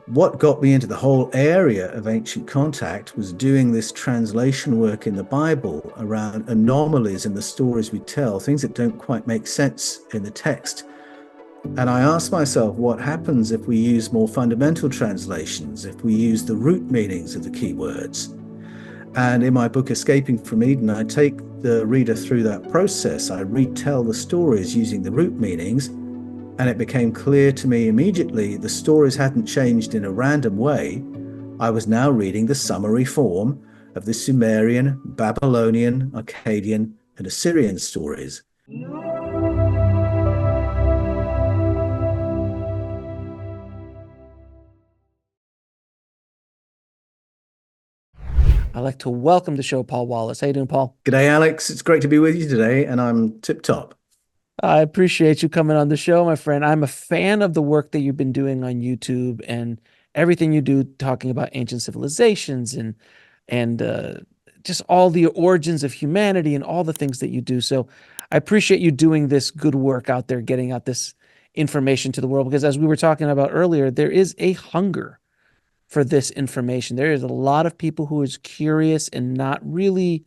What got me into the whole area of ancient contact was doing this translation work in the Bible around anomalies in the stories we tell, things that don't quite make sense in the text. And I asked myself, what happens if we use more fundamental translations, if we use the root meanings of the key words? And in my book, Escaping from Eden, I take the reader through that process. I retell the stories using the root meanings, and it became clear to me immediately the stories hadn't changed in a random way. I was now reading the summary form of the Sumerian, Babylonian, Akkadian, and Assyrian stories. I'd like to welcome to the show Paul Wallis. How you doing, Paul? G'day, Alex. It's great to be with you today, and I'm tip top. I appreciate you coming on the show, my friend. I'm a fan of the work that you've been doing on YouTube and everything you do talking about ancient civilizations and just all the origins of humanity and all the things that you do. So I appreciate you doing this good work out there, getting out this information to the world, because as we were talking about earlier, there is a hunger for this information. There is a lot of people who is curious and not really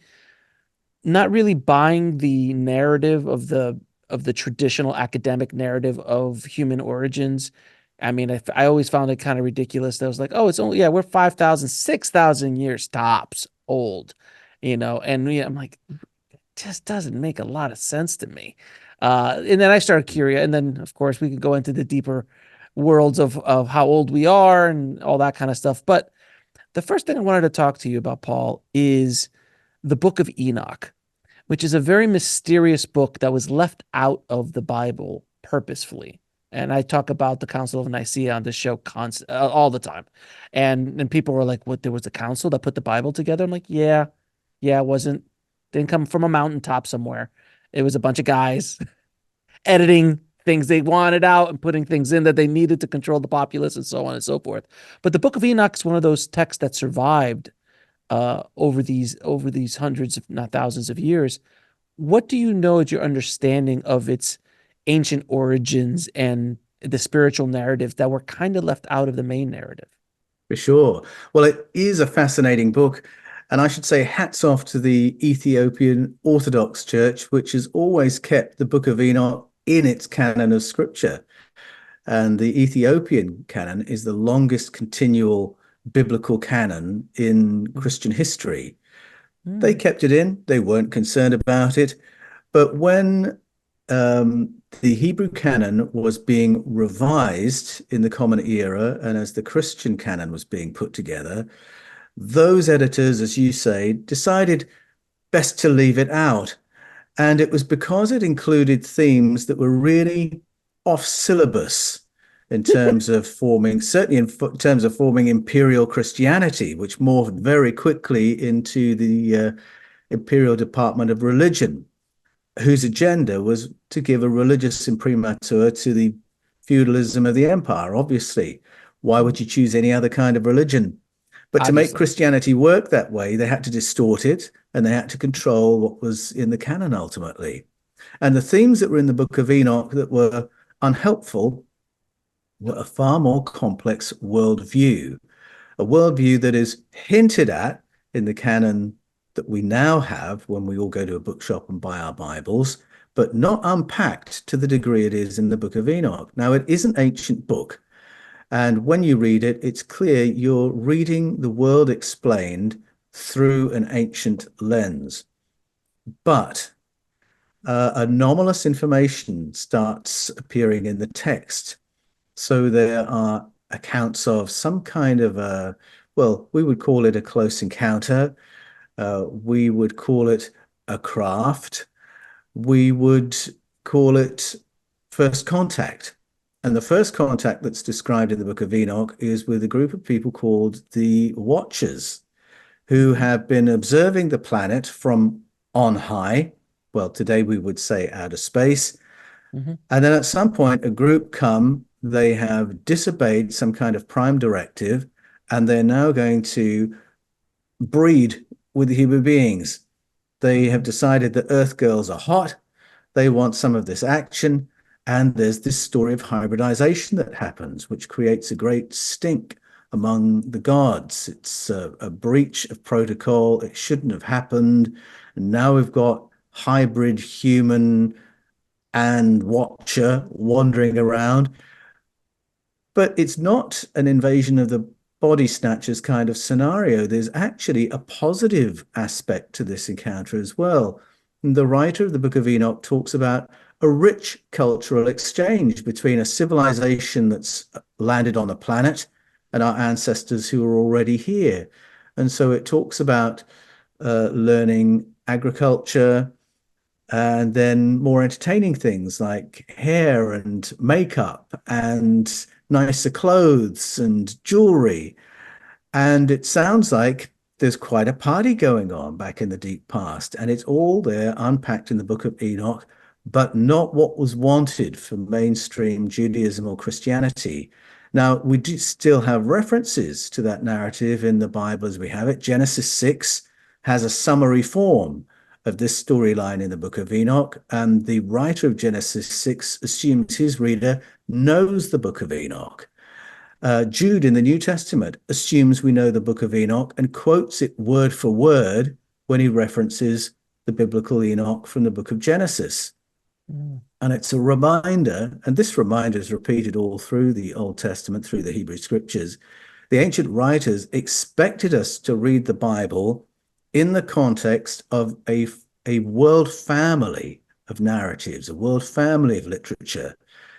buying the narrative of the traditional academic narrative of human origins. I mean, I always found it kind of ridiculous. That was like, oh, it's only, yeah, we're 5,000, 6,000 years tops old, and yeah, I'm like, it just doesn't make a lot of sense to me. And then I started curious, and then of course we could go into the deeper worlds of how old we are and all that kind of stuff. But the first thing I wanted to talk to you about, Paul, is the Book of Enoch, which is a very mysterious book that was left out of the Bible purposefully. And I talk about the Council of Nicaea on this show all the time. And people were like, what, there was a council that put the Bible together? I'm like, yeah, it didn't come from a mountaintop somewhere. It was a bunch of guys editing things they wanted out and putting things in that they needed to control the populace and so on and so forth. But the Book of Enoch is one of those texts that survived over these hundreds, if not thousands of years. What do you know as your understanding of its ancient origins and the spiritual narratives that were kind of left out of the main narrative? For sure. Well, it is a fascinating book. And I should say hats off to the Ethiopian Orthodox Church, which has always kept the Book of Enoch in its canon of scripture. And the Ethiopian canon is the longest continual biblical canon in Christian history. They kept it in, they weren't concerned about it. But when the Hebrew canon was being revised in the Common Era, and as the Christian canon was being put together, those editors, as you say, decided best to leave it out. And it was because it included themes that were really off syllabus in terms of forming, certainly in terms of forming imperial Christianity, which morphed very quickly into the Imperial Department of Religion, whose agenda was to give a religious imprimatur to the feudalism of the empire, obviously. Why would you choose any other kind of religion? But to make Christianity work that way, they had to distort it and they had to control what was in the canon ultimately. And the themes that were in the Book of Enoch that were unhelpful were a far more complex worldview, a worldview that is hinted at in the canon that we now have when we all go to a bookshop and buy our Bibles, but not unpacked to the degree it is in the Book of Enoch. Now, it is an ancient book. And when you read it, it's clear you're reading the world explained through an ancient lens. But anomalous information starts appearing in the text. So there are accounts of some kind of a, well, we would call it a close encounter. We would call it a craft. We would call it first contact. And the first contact that's described in the Book of Enoch is with a group of people called the Watchers, who have been observing the planet from on high. Well, today we would say outer space. And then at some point, a group come, they have disobeyed some kind of prime directive, and they're now going to breed with the human beings. They have decided that Earth girls are hot. They want some of this action. And there's this story of hybridization that happens, which creates a great stink among the gods. It's a breach of protocol. It shouldn't have happened. And now we've got hybrid human and watcher wandering around. But it's not an invasion of the body snatchers kind of scenario. There's actually a positive aspect to this encounter as well. And the writer of the Book of Enoch talks about a rich cultural exchange between a civilization that's landed on the planet and our ancestors who are already here. And so it talks about learning agriculture, and then more entertaining things like hair and makeup and nicer clothes and jewelry. And it sounds like there's quite a party going on back in the deep past. And it's all there unpacked in the Book of Enoch, but not what was wanted for mainstream Judaism or Christianity. Now, we do still have references to that narrative in the Bible as we have it. Genesis 6 has a summary form of this storyline in the Book of Enoch, and the writer of Genesis 6 assumes his reader knows the Book of Enoch. Jude in the New Testament assumes we know the Book of Enoch and quotes it word for word when he references the biblical Enoch from the Book of Genesis. Mm. And it's a reminder, and this reminder is repeated all through the Old Testament, through the Hebrew Scriptures. The ancient writers expected us to read the Bible in the context of a world family of narratives, a world family of literature,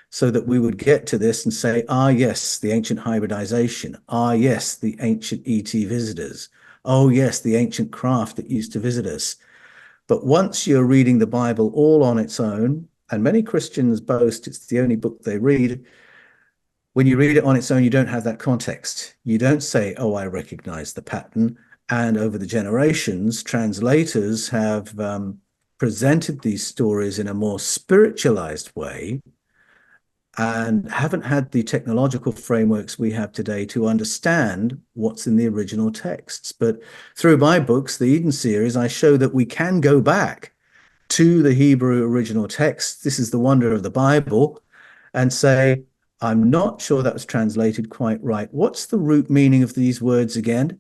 so that we would get to this and say, ah, yes, the ancient hybridization. Ah, yes, the ancient ET visitors. Oh, yes, the ancient craft that used to visit us. But once you're reading the Bible all on its own, and many Christians boast it's the only book they read, when you read it on its own, you don't have that context. You don't say, oh, I recognize the pattern. And over the generations, translators have presented these stories in a more spiritualized way and haven't had the technological frameworks we have today to understand what's in the original texts. But through my books, the Eden series, I show that we can go back to the Hebrew original text. This is the wonder of the Bible, and say, I'm not sure that was translated quite right. What's the root meaning of these words again?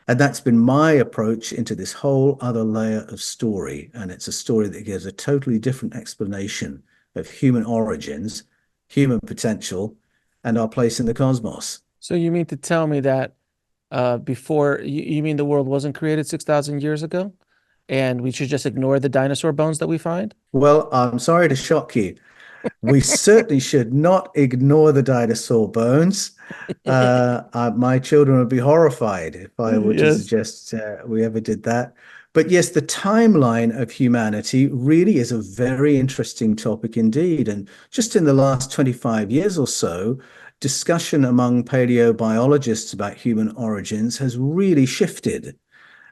And that's been my approach into this whole other layer of story. And it's a story that gives a totally different explanation of human origins, human potential, and our place in the cosmos. So you mean to tell me that before you mean the world wasn't created 6,000 years ago, and we should just ignore the dinosaur bones that we find? Well, I'm sorry to shock you. We certainly should not ignore the dinosaur bones. My children would be horrified if I were to Yes. suggest we ever did that. But yes, the timeline of humanity really is a very interesting topic indeed. And just in the last 25 years or so, discussion among paleobiologists about human origins has really shifted.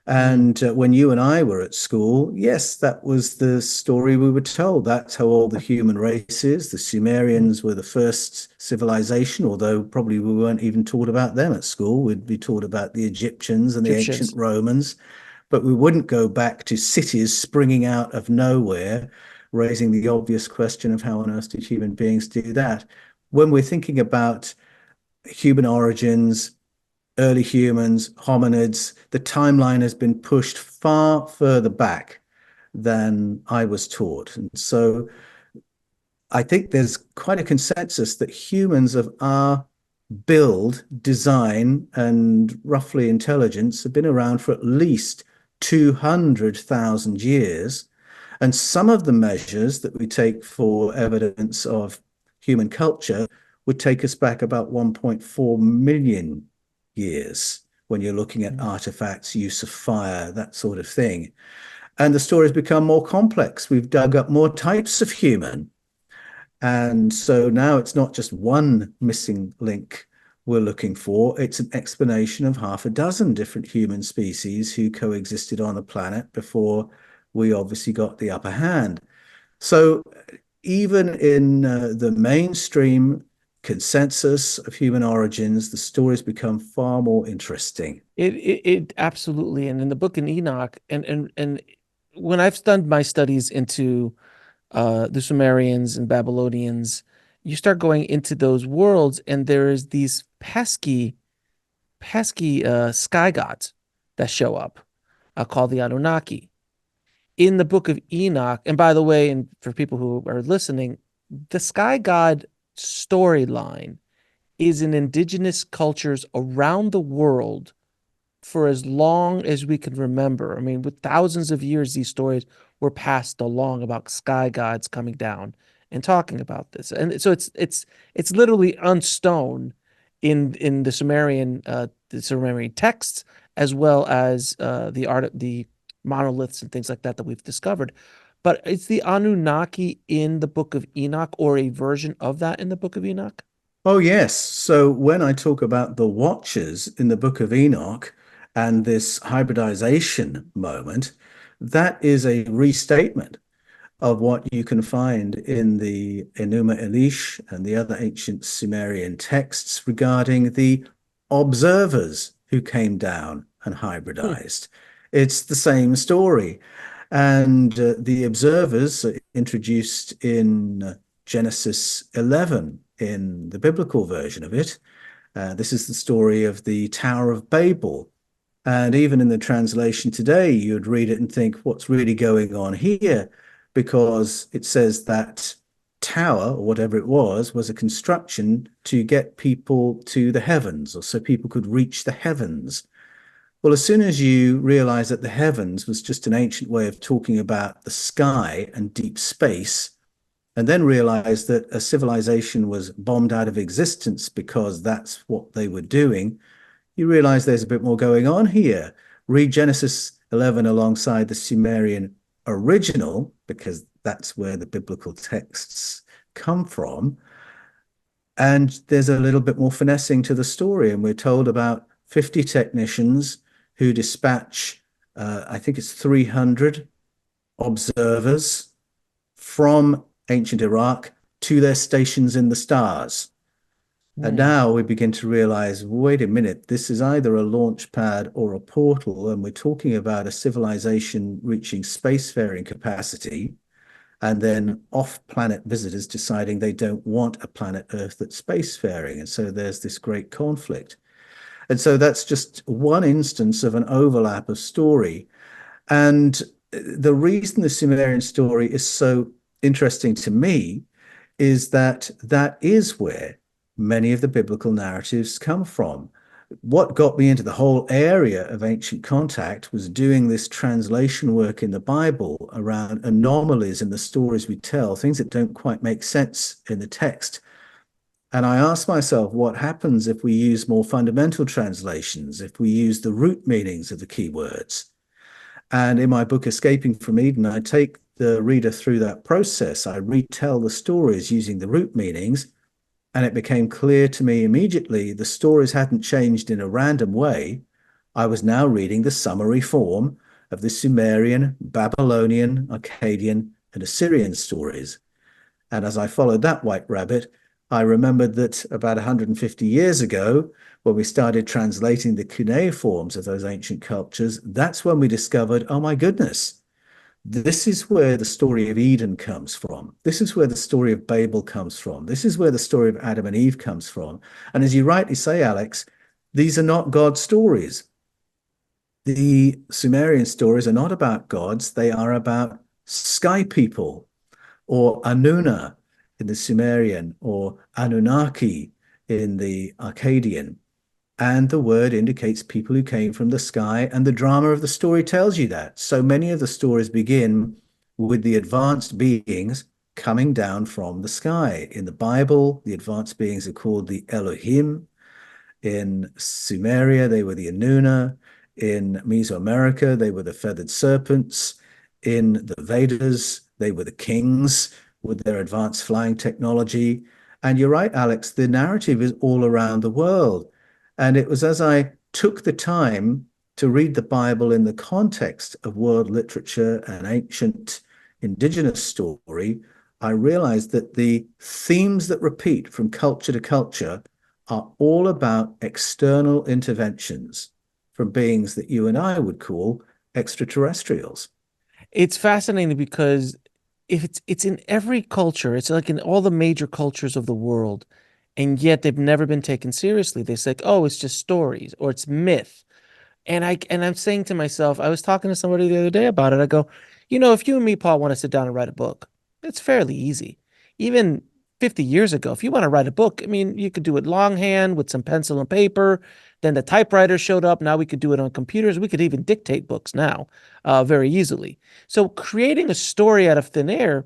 Mm. And when you and I were at school, yes, that was the story we were told. That's how old the human race is. The Sumerians were the first civilization, although probably we weren't even taught about them at school. We'd be taught about the Egyptians and the ancient Egyptians. Romans, but we wouldn't go back to cities springing out of nowhere, raising the obvious question of how on earth did human beings do that? When we're thinking about human origins, early humans, hominids, the timeline has been pushed far further back than I was taught. And so I think there's quite a consensus that humans of our build, design, and roughly intelligence have been around for at least 200,000 years. And some of the measures that we take for evidence of human culture would take us back about 1.4 million years when you're looking at Mm. artifacts, use of fire, that sort of thing. And the story's become more complex. We've dug up more types of human. And so now it's not just one missing link we're looking for, it's an explanation of half a dozen different human species who coexisted on the planet before we obviously got the upper hand. So even in the mainstream consensus of human origins, the stories become far more interesting. It absolutely, and in the book in Enoch, and when I've done my studies into the Sumerians and Babylonians, you start going into those worlds, and there is these pesky sky gods that show up, called the Anunnaki. In the Book of Enoch, and by the way, and for people who are listening, the sky god storyline is in indigenous cultures around the world for as long as we can remember. I mean, with thousands of years, these stories were passed along about sky gods coming down and talking about this. And so it's literally on stone in the Sumerian texts, as well as the monoliths and things like that that we've discovered. But it's the Anunnaki in the Book of Enoch, or a version of that in the Book of Enoch. Oh, yes. So when I talk about the watchers in the Book of Enoch and this hybridization moment, that is a restatement of what you can find in the Enuma Elish and the other ancient Sumerian texts regarding the observers who came down and Hmm. hybridized. It's the same story. And the observers are introduced in Genesis 11 in the biblical version of it. This is the story of the Tower of Babel. And even in the translation today, you'd read it and think, what's really going on here? Because it says that tower, or whatever it was a construction to get people to the heavens, or so people could reach the heavens. Well, as soon as you realize that the heavens was just an ancient way of talking about the sky and deep space, and then realize that a civilization was bombed out of existence because that's what they were doing, you realize there's a bit more going on here. Read Genesis 11 alongside the Sumerian original, because that's where the biblical texts come from. And there's a little bit more finessing to the story. And we're told about 50 technicians who dispatch, I think it's 300 observers from ancient Iraq to their stations in the stars. And Hmm. now we begin to realize, wait a minute, this is either a launch pad or a portal, and we're talking about a civilization reaching spacefaring capacity, and then off-planet visitors deciding they don't want a planet Earth that's spacefaring. And so there's this great conflict. And so that's just one instance of an overlap of story. And the reason the Sumerian story is so interesting to me is that that is where many of the biblical narratives come from. What got me into the whole area of ancient contact was doing this translation work in the Bible around anomalies in the stories we tell, things that don't quite make sense in the text. And I asked myself, what happens if we use more fundamental translations, if we use the root meanings of the key words? And in my book, Escaping from Eden, I take the reader through that process. I retell the stories using the root meanings, and it became clear to me immediately the stories hadn't changed in a random way. I was now reading the summary form of the Sumerian, Babylonian, Akkadian, and Assyrian stories. And as I followed that white rabbit, I remembered that about 150 years ago, when we started translating the cuneiforms of those ancient cultures, that's when we discovered, oh my goodness, this is where the story of Eden comes from. This is where the story of Babel comes from. This is where the story of Adam and Eve comes from. And as you rightly say, Alex, these are not God's stories. The Sumerian stories are not about gods, they are about sky people, or Anuna in the Sumerian, or Anunnaki in the Akkadian. And the word indicates people who came from the sky, and the drama of the story tells you that. So many of the stories begin with the advanced beings coming down from the sky. In the Bible, the advanced beings are called the Elohim. In Sumeria, they were the Anuna. In Mesoamerica, they were the feathered serpents. In the Vedas, they were the kings with their advanced flying technology. And you're right, Alex, the narrative is all around the world. And it was as I took the time to read the Bible in the context of world literature and ancient indigenous story, I realized that the themes that repeat from culture to culture are all about external interventions from beings that you and I would call extraterrestrials. It's fascinating because if it's in every culture, it's like in all the major cultures of the world, and yet they've never been taken seriously. They say, oh, it's just stories or it's myth. And I'm saying to myself, I was talking to somebody the other day about it. I go, if you and me, Paul, want to sit down and write a book, it's fairly easy. Even 50 years ago, if you want to write a book, I mean, you could do it longhand with some pencil and paper. Then the typewriter showed up. Now we could do it on computers. We could even dictate books now, very easily. So creating a story out of thin air,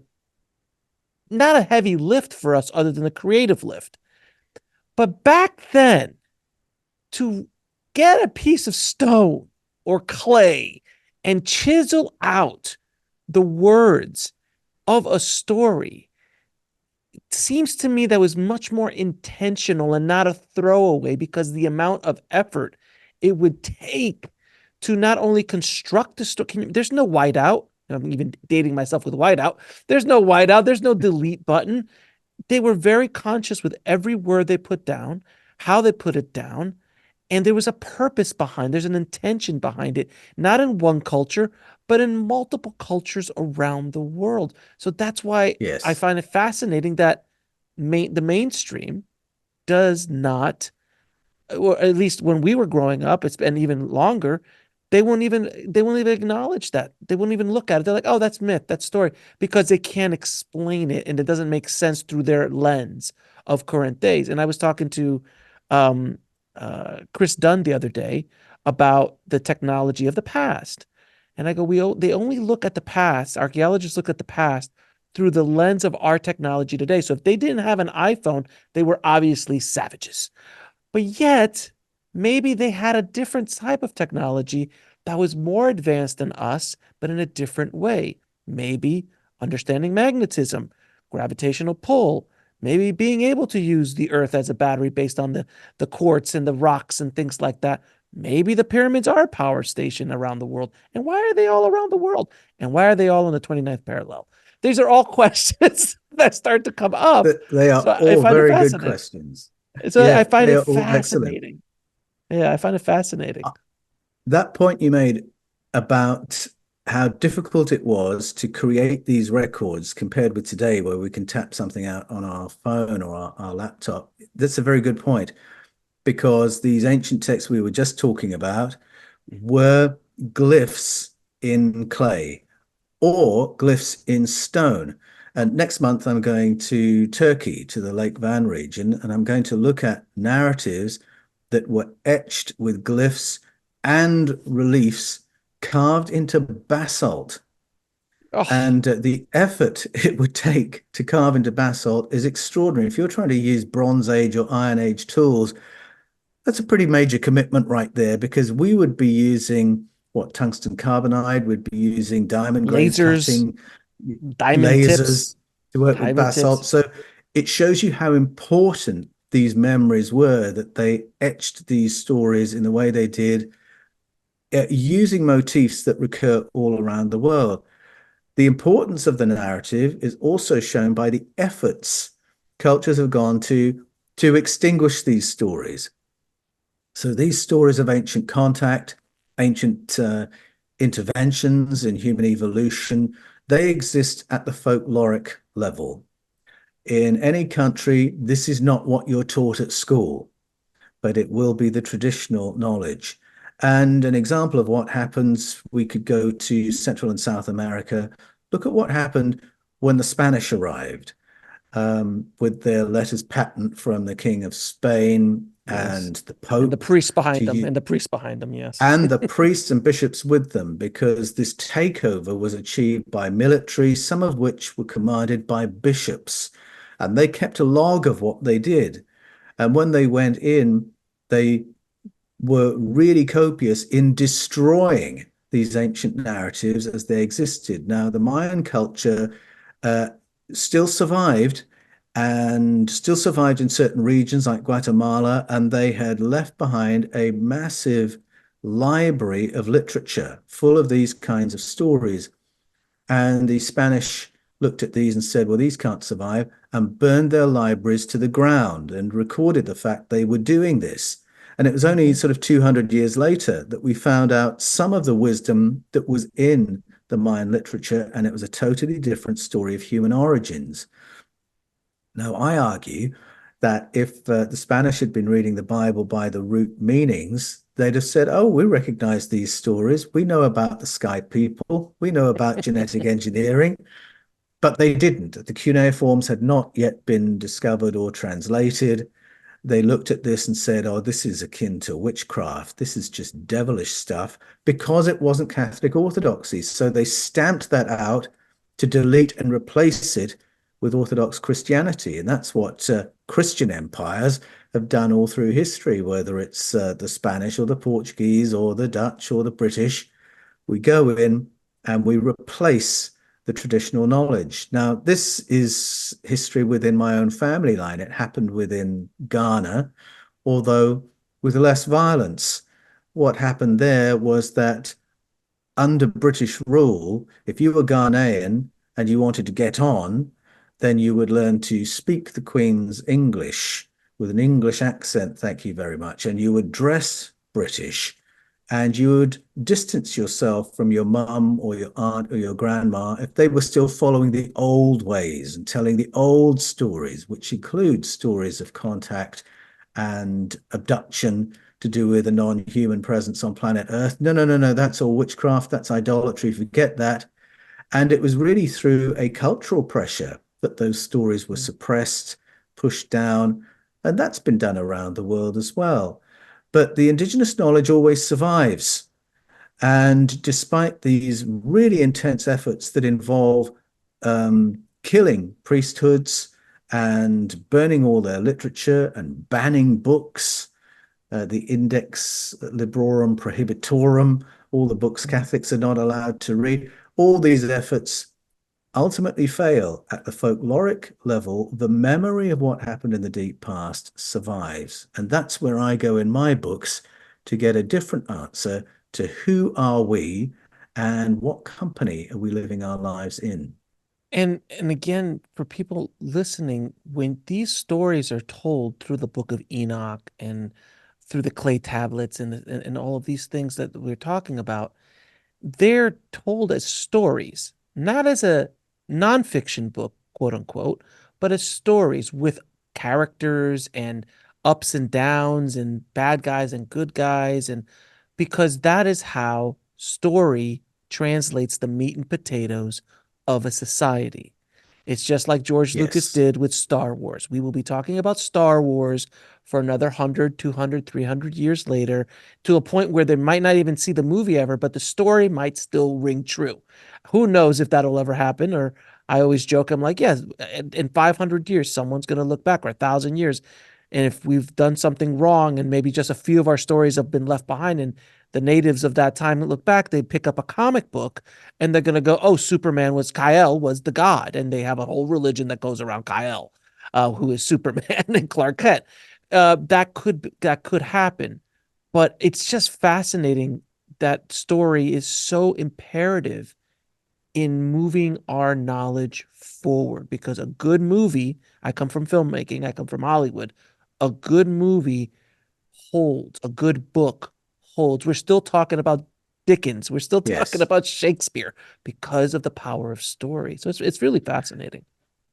not a heavy lift for us other than the creative lift. But back then, to get a piece of stone or clay and chisel out the words of a story, it seems to me that was much more intentional and not a throwaway, because the amount of effort it would take to not only construct the story. There's no whiteout. I'm even dating myself with whiteout. There's no whiteout. There's no delete button. They were very conscious with every word they put down, how they put it down, and there was a purpose behind, there's an intention behind it, not in one culture, but in multiple cultures around the world. So that's why I Yes. find it fascinating that the mainstream does not, or at least when we were growing up, it's been even longer. They won't even acknowledge that. They won't even look at it. They're like, oh, that's myth, that's story, because they can't explain it and it doesn't make sense through their lens of current days. And I was talking to um, Chris Dunn the other day about the technology of the past. And I go, they only look at the past. Archaeologists look at the past through the lens of our technology today. So if they didn't have an iPhone, they were obviously savages. But yet, maybe they had a different type of technology that was more advanced than us, but in a different way. Maybe understanding magnetism, gravitational pull, maybe being able to use the earth as a battery based on the quartz and the rocks and things like that. Maybe the pyramids are a power station around the world. And why are they all around the world? And why are they all in the 29th parallel? These are all questions that start to come up. They are So I all find it very good fascinating. questions. So I Yeah, find they it are all excellent. fascinating. Yeah, I find it fascinating. That point you made about how difficult it was to create these records compared with today, where we can tap something out on our phone or our laptop, that's a very good point, because these ancient texts we were just talking about were glyphs in clay or glyphs in stone. And next month, I'm going to Turkey, to the Lake Van region, and I'm going to look at narratives that were etched with glyphs and reliefs carved into basalt. Oh, And the effort it would take to carve into basalt is extraordinary. If you're trying to use Bronze Age or Iron Age tools, that's a pretty major commitment right there, because we would be using what, tungsten carbonide, we'd be using diamond grade lasers, cutting, diamond lasers tips, to work with diamond basalt. tips. So it shows you how important these memories were, that they etched these stories in the way they did, using motifs that recur all around the world. The importance of the narrative is also shown by the efforts cultures have gone to extinguish these stories. So these stories of ancient contact, ancient interventions in human evolution, they exist at the folkloric level. In any country, this is not what you're taught at school, but it will be the traditional knowledge. And an example of what happens, we could go to Central and South America. Look at what happened when the Spanish arrived, with their letters patent from the King of Spain Yes. and the And the Pope priests to behind them, you, and the priests behind them. Yes. and the priests and bishops with them, because this takeover was achieved by military, some of which were commanded by bishops, and they kept a log of what they did. And when they went in, they were really copious in destroying these ancient narratives as they existed. Now, the Mayan culture uh, still survived, and still survived in certain regions like Guatemala, and they had left behind a massive library of literature full of these kinds of stories. And the Spanish looked at these and said, well, these can't survive, and burned their libraries to the ground and recorded the fact they were doing this. And it was only Mhm. sort of 200 years later that we found out some of the wisdom that was in the Mayan literature, and it was a totally different story of human origins. Now, I argue that if the Spanish had been reading the Bible by the root meanings, they'd have said, oh, we recognize these stories. We know about the sky people. We know about genetic engineering. But they didn't. The cuneiforms had not yet been discovered or translated. They looked at this and said, oh, this is akin to witchcraft. This is just devilish stuff, because it wasn't Catholic orthodoxy. So they stamped that out to delete and replace it with Orthodox Christianity. And that's what Christian empires have done all through history, whether it's the Spanish or the Portuguese or the Dutch or the British. We go in and we replace the traditional knowledge. Now, this is history within my own family line. It happened within Ghana, although with less violence. What happened there was that under British rule, if you were Ghanaian and you wanted to get on, then you would learn to speak the Queen's English with an English accent, thank you very much, and you would dress British, and you would distance yourself from your mum or your aunt or your grandma if they were still following the old ways and telling the old stories, which include stories of contact and abduction to do with a non-human presence on planet Earth. No, no, no, no, that's all witchcraft, that's idolatry, forget that. And it was really through a cultural pressure that those stories were suppressed, pushed down, and that's been done around the world as well. But the indigenous knowledge always survives. And despite these really intense efforts that involve killing priesthoods and burning all their literature and banning books, the Index Librorum Prohibitorum, all the books Catholics are not allowed to read, all these efforts ultimately fail. At the folkloric level, the memory of what happened in the deep past survives. And that's where I go in my books to get a different answer to who are we and what company are we living our lives in. And again, for people listening, when these stories are told through the Book of Enoch and through the clay tablets and all of these things that we're talking about, they're told as stories, not as a nonfiction book, quote unquote, but as stories with characters and ups and downs and bad guys and good guys. And because that is how story translates the meat and potatoes of a society. It's just like George Lucas Yes. did with Star Wars. We will be talking about Star Wars for another 100, 200, 300 years later, to a point where they might not even see the movie ever, but the story might still ring true. Who knows if that'll ever happen? Or I always joke, I'm like, yes, in 500 years, someone's going to look back, or 1,000 years. And if we've done something wrong and maybe just a few of our stories have been left behind, and the natives of that time look back, they pick up a comic book and they're going to go, oh, Superman was Kal was the god. And they have a whole religion that goes around Kal, who is Superman and Clark Kent. That could happen. But it's just fascinating that story is so imperative in moving our knowledge forward, because a good movie, I come from filmmaking, I come from Hollywood, a good movie holds, a good book holds. We're still talking about Dickens. We're still talking Yes. about Shakespeare because of the power of story. So it's really fascinating.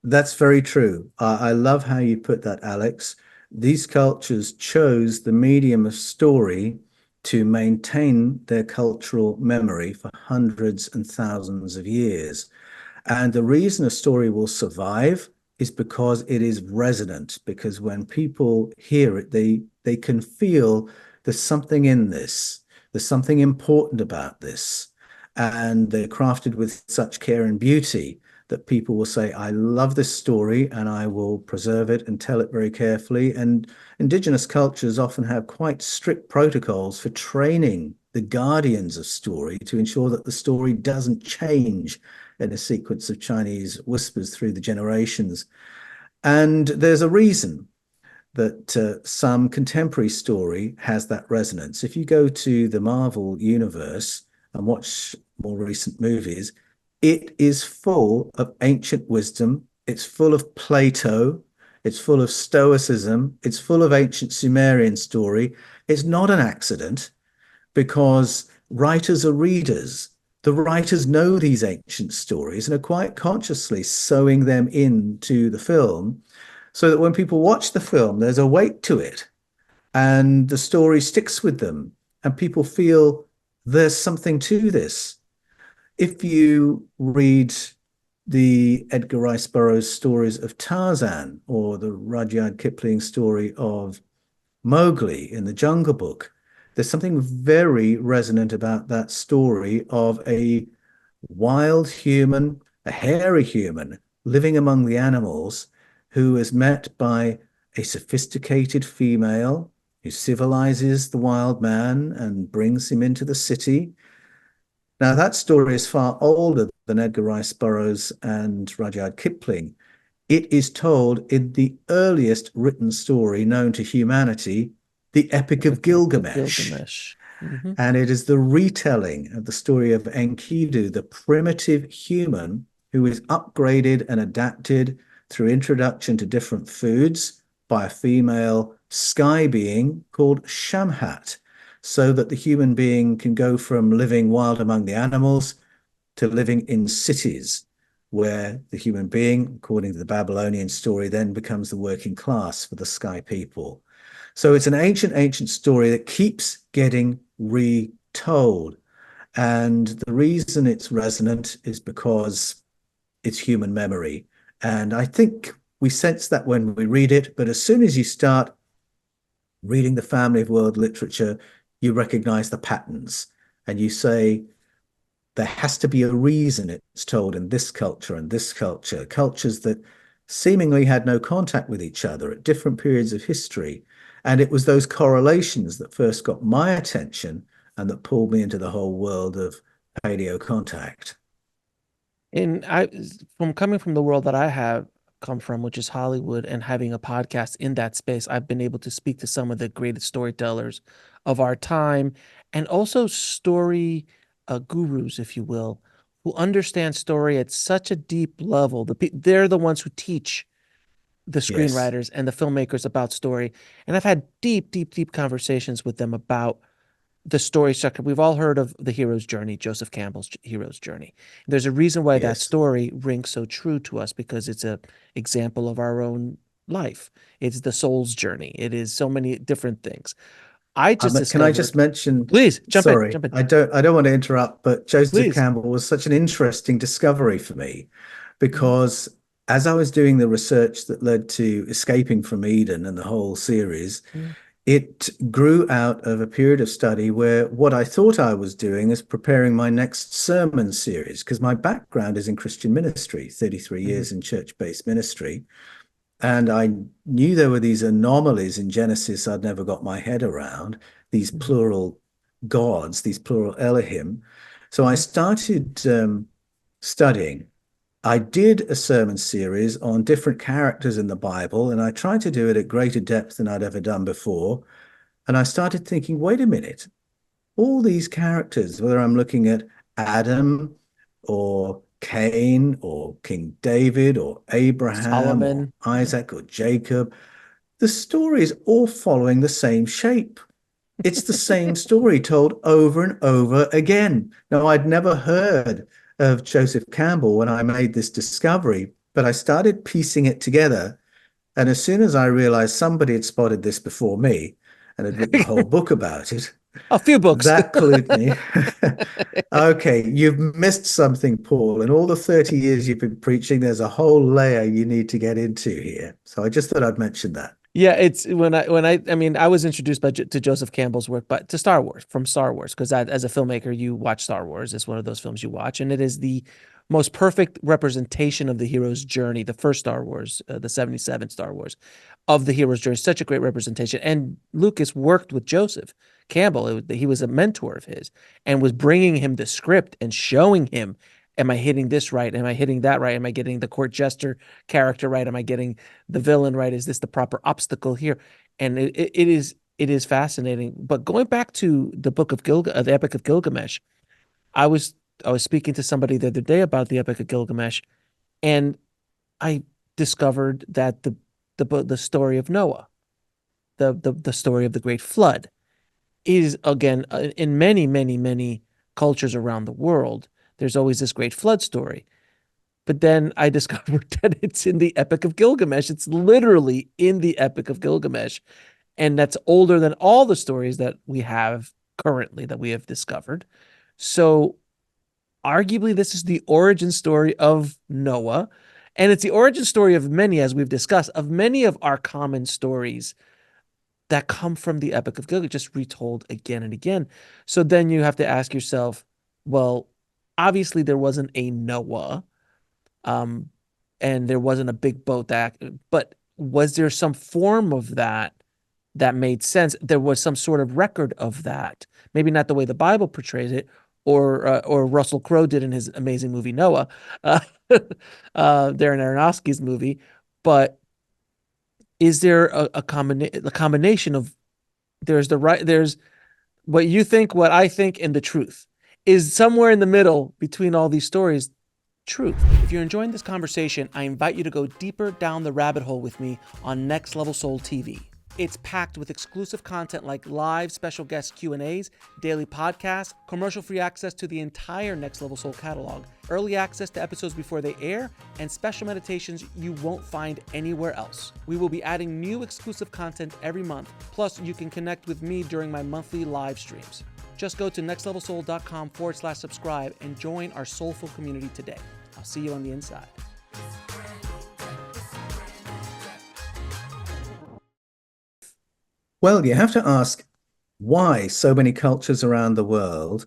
That's very true. I love how you put that, Alex. These cultures chose the medium of story to maintain their cultural memory for hundreds and thousands of years. And the reason a story will survive is because it is resonant, because when people hear it, they can feel there's something in this, there's something important about this. And they're crafted with such care and beauty that people will say, I love this story and I will preserve it and tell it very carefully. And indigenous cultures often have quite strict protocols for training the guardians of story to ensure that the story doesn't change in a sequence of Chinese whispers through the generations. And there's a reason that some contemporary story has that resonance. If you go to the Marvel universe and watch more recent movies, it is full of ancient wisdom. It's full of Plato. It's full of Stoicism. It's full of ancient Sumerian story. It's not an accident, because writers are readers. the writers know these ancient stories and are quite consciously sewing them into the film so that when people watch the film, there's a weight to it and the story sticks with them and people feel there's something to this. If you read the Edgar Rice Burroughs stories of Tarzan or the Rudyard Kipling story of Mowgli in the Jungle Book, there's something very resonant about that story of a wild human, a hairy human living among the animals who is met by a sophisticated female who civilizes the wild man and brings him into the city. Now, that story is far older than Edgar Rice Burroughs and Rudyard Kipling. It is told in the earliest written story known to humanity, the Epic of Gilgamesh. Mm-hmm. And it is the retelling of the story of Enkidu, the primitive human who is upgraded and adapted through introduction to different foods by a female sky being called Shamhat, so that the human being can go from living wild among the animals to living in cities, where the human being, according to the Babylonian story, then becomes the working class for the sky people. So it's an ancient story that keeps getting retold. And the reason it's resonant is because it's human memory. And I think we sense that when we read it, but as soon as you start reading the family of world literature, you recognize the patterns and you say, there has to be a reason it's told in this culture and this culture, cultures that seemingly had no contact with each other at different periods of history. And it was those correlations that first got my attention and that pulled me into the whole world of paleo contact. And from coming from the world that I have come from, which is Hollywood, and having a podcast in that space, I've been able to speak to some of the greatest storytellers of our time and also story gurus, if you will, who understand story at such a deep level. They're the ones who teach the Yes. screenwriters and the filmmakers about story. And I've had deep conversations with them about the story structure. We've all heard of the hero's journey, Joseph Campbell's hero's journey. There's a reason why that Yes. story rings so true to us because it's an example of our own life. It's the soul's journey. It is so many different things. I just Can I just discovered, mention, please sorry, jump in, I don't want to interrupt, but Joseph please. Campbell was such an interesting discovery for me Mhm. because as I was doing the research that led to Escaping from Eden and the whole series, Mhm. it grew out of a period of study where what I thought I was doing is preparing my next sermon series, because my background is in Christian ministry, 33 Mhm. years in church-based ministry. And I knew there were these anomalies in Genesis I'd never got my head around, these Mhm. plural gods, these plural Elohim. So I Mhm. started studying. I did a sermon series on different characters in the Bible, and I tried to do it at greater depth than I'd ever done before. And I started thinking, wait a minute, all these characters, whether I'm looking at Adam or Cain or King David or Abraham or Solomon. Yeah. Isaac or Jacob, the story is all following the same shape. It's the same story told over and over again. Now, I'd never heard of Joseph Campbell when I made this discovery, but I started piecing it together. And as soon as I realized somebody had spotted this before me and had written a whole book about it, A few books. that clued me. Okay, you've missed something, Paul. In all the 30 years you've been preaching, there's a whole layer you need to get into here. So I just thought I'd mention that. Yeah, it's I mean I was introduced to Joseph Campbell's work, but to Star Wars from Star Wars because as a filmmaker you watch Star Wars. It's one of those films you watch, and it is the most perfect representation of the hero's journey. The first Star Wars, the 77 Star Wars, of the hero's journey, such a great representation. And Lucas worked with Joseph Campbell. He was a mentor of his and was bringing him the script and showing him. Am I hitting this right? Am I hitting that right? Am I getting the court jester character right? Am I getting the villain right? Is this the proper obstacle here? And it is fascinating. But going back to the book of the Epic of Gilgamesh, I was I was speaking to somebody the other day about the Epic of Gilgamesh, and I discovered that the story of Noah, the story of the Great Flood, is again in many cultures around the world. there's always this great flood story. But then I discovered that it's in the Epic of Gilgamesh. It's literally in the Epic of Gilgamesh. And that's older than all the stories that we have currently that we have discovered. So arguably, this is the origin story of Noah. And it's the origin story of many, as we've discussed, of many of our common stories that come from the Epic of Gilgamesh, just retold again and again. So then you have to ask yourself, well, obviously there wasn't a Noah, and there wasn't a big boat but was there some form of that made sense? There was some sort of record of that, maybe not the way the Bible portrays it, or Russell Crowe did in his amazing movie Noah, Darren Aronofsky's movie. But is there a combination of there's what you think, what I think, and the truth is somewhere in the middle between all these stories. Truth. If you're enjoying this conversation, I invite you to go deeper down the rabbit hole with me on Next Level Soul TV. It's packed with exclusive content like live special guest Q&As, daily podcasts, commercial-free access to the entire Next Level Soul catalog, early access to episodes before they air, and special meditations you won't find anywhere else. We will be adding new exclusive content every month, plus you can connect with me during my monthly live streams. Just go to nextlevelsoul.com/subscribe and join our soulful community today. I'll see you on the inside. Well, you have to ask why so many cultures around the world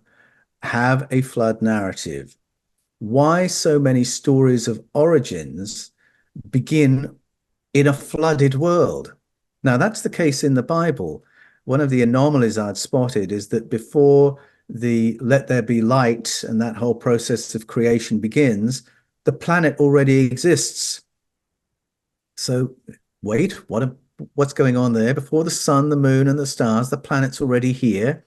have a flood narrative. Why so many stories of origins begin in a flooded world. Now, that's the case in the Bible. One of the anomalies I'd spotted is that before the let there be light and that whole process of creation begins, the planet already exists. So wait, what's going on there? Before the sun, the moon, and the stars, the planet's already here,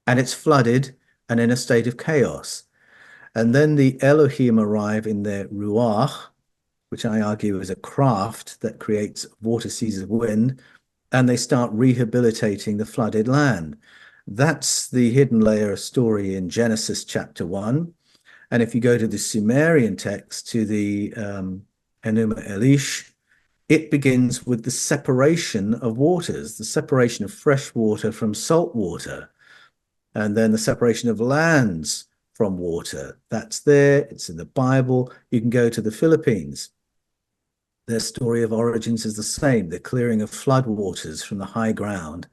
and it's flooded and in a state of chaos. And then the Elohim arrive in their ruach, which I argue is a craft that creates vortices of wind, and they start rehabilitating the flooded land. That's the hidden layer of story in Genesis chapter 1. And if you go to the Sumerian text, to the Enuma Elish, it begins with the separation of waters, the separation of fresh water from salt water, and then the separation of lands from water. That's there. It's in the Bible. You can go to the Philippines. Their story of origins is the same, the clearing of flood waters from the high ground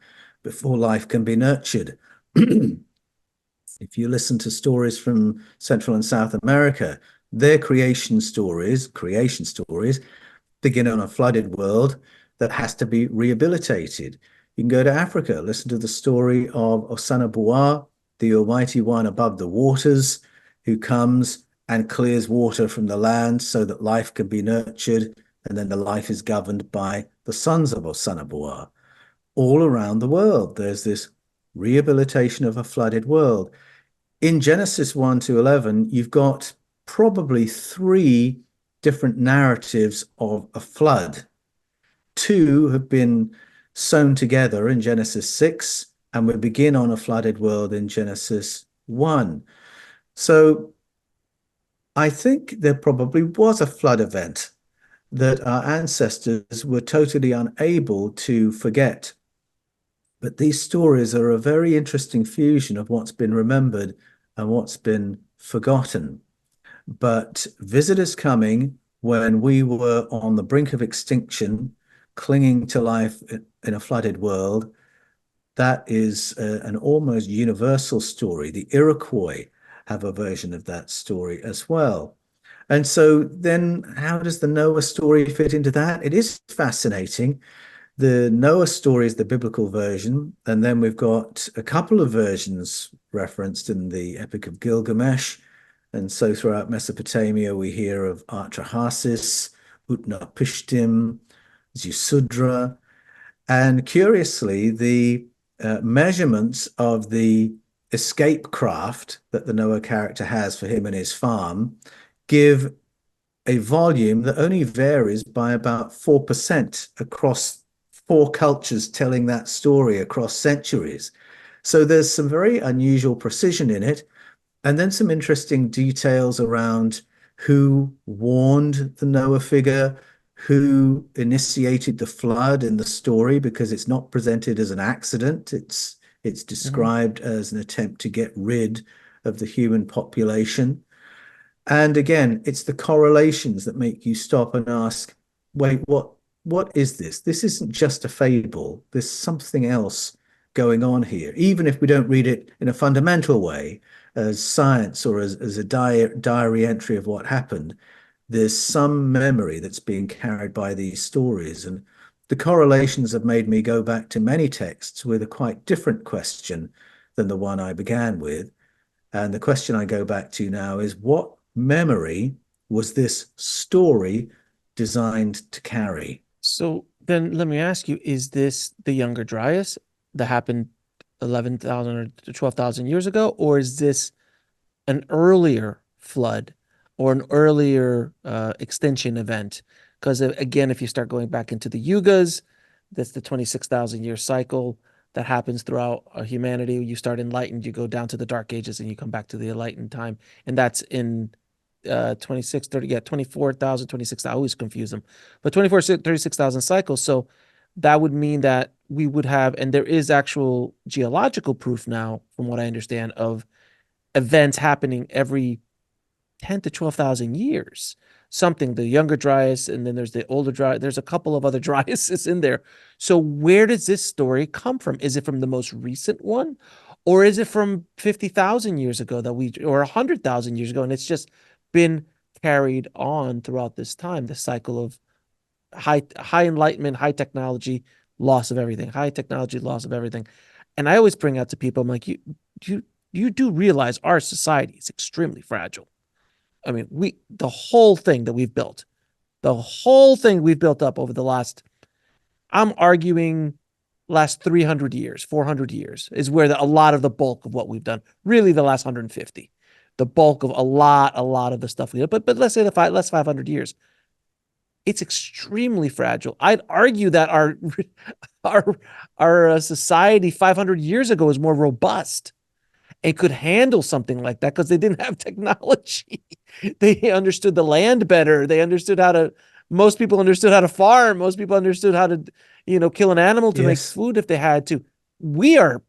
before life can be nurtured. If you listen to stories from Central and South America, their creation stories begin on a flooded world that has to be rehabilitated. You can go to Africa, listen to the story of Osanabuwa, the Almighty One above the waters, who comes and clears water from the land so that life can be nurtured, and then the life is governed by the sons of Osanabuwa. All around the world, there's this rehabilitation of a flooded world. In Genesis 1 to 11, you've got probably 3 different narratives of a flood. 2 have been sewn together in Genesis 6, and we begin on a flooded world in Genesis 1. So I think there probably was a flood event that our ancestors were totally unable to forget. But these stories are a very interesting fusion of what's been remembered and what's been forgotten. But visitors coming when we were on the brink of extinction, clinging to life in a flooded world, that is an almost universal story. The Iroquois have a version of that story as well. And so then how does the Noah story fit into that? It is fascinating. The Noah story is the biblical version, and then we've got a couple of versions referenced in the Epic of Gilgamesh. And so throughout Mesopotamia, we hear of Atrahasis, Utnapishtim, Zusudra. And curiously, the measurements of the escape craft that the Noah character has for him and his farm give a volume that only varies by about 4% across 4 cultures telling that story across centuries. So there's some very unusual precision in it. And then some interesting details around who warned the Noah figure, who initiated the flood in the story, because it's not presented as an accident. It's Mhm. described as an attempt to get rid of the human population. And again, it's the correlations that make you stop and ask, wait, what is this? This isn't just a fable. There's something else going on here, even if we don't read it in a fundamental way as science or as a diary entry of what happened. There's some memory that's being carried by these stories. And the correlations have made me go back to many texts with a quite different question than the one I began with. And the question I go back to now is, what memory was this story designed to carry? So then let me ask you, is this the Younger Dryas that happened 11,000 or 12,000 years ago, or is this an earlier flood or an earlier extinction event? Because again, if you start going back into the yugas, that's the 26,000 year cycle that happens throughout humanity. You start enlightened, you go down to the dark ages, and you come back to the enlightened time. And that's in 26, 30, yeah, 24,000, 26,000. I always confuse them, but 24, 36,000 cycles. So that would mean that we would have, and there is actual geological proof now, from what I understand, of events happening every 10 to 12,000 years. Something, the Younger Dryas, and then there's the older Dryas. There's a couple of other Dryases in there. So where does this story come from? Is it from the most recent one? Or is it from 50,000 years ago or 100,000 years ago? And it's just been carried on throughout this time, the cycle of high enlightenment, high technology, loss of everything, high technology, loss of everything. And I always bring out to people, I'm like, you, you do realize our society is extremely fragile. I mean, the whole thing that we've built, the whole thing we've built up over the last, I'm arguing last 300 years, 400 years is where a lot of the bulk of what we've done, really the last 150, the bulk of a lot of the stuff we did, but let's say last 500 years, it's extremely fragile. I'd argue that our, our society 500 years ago is more robust and could handle something like that because they didn't have technology. They understood the land better. They understood most people understood how to farm. Most people understood how to, kill an animal to make Yes. food if they had to. We are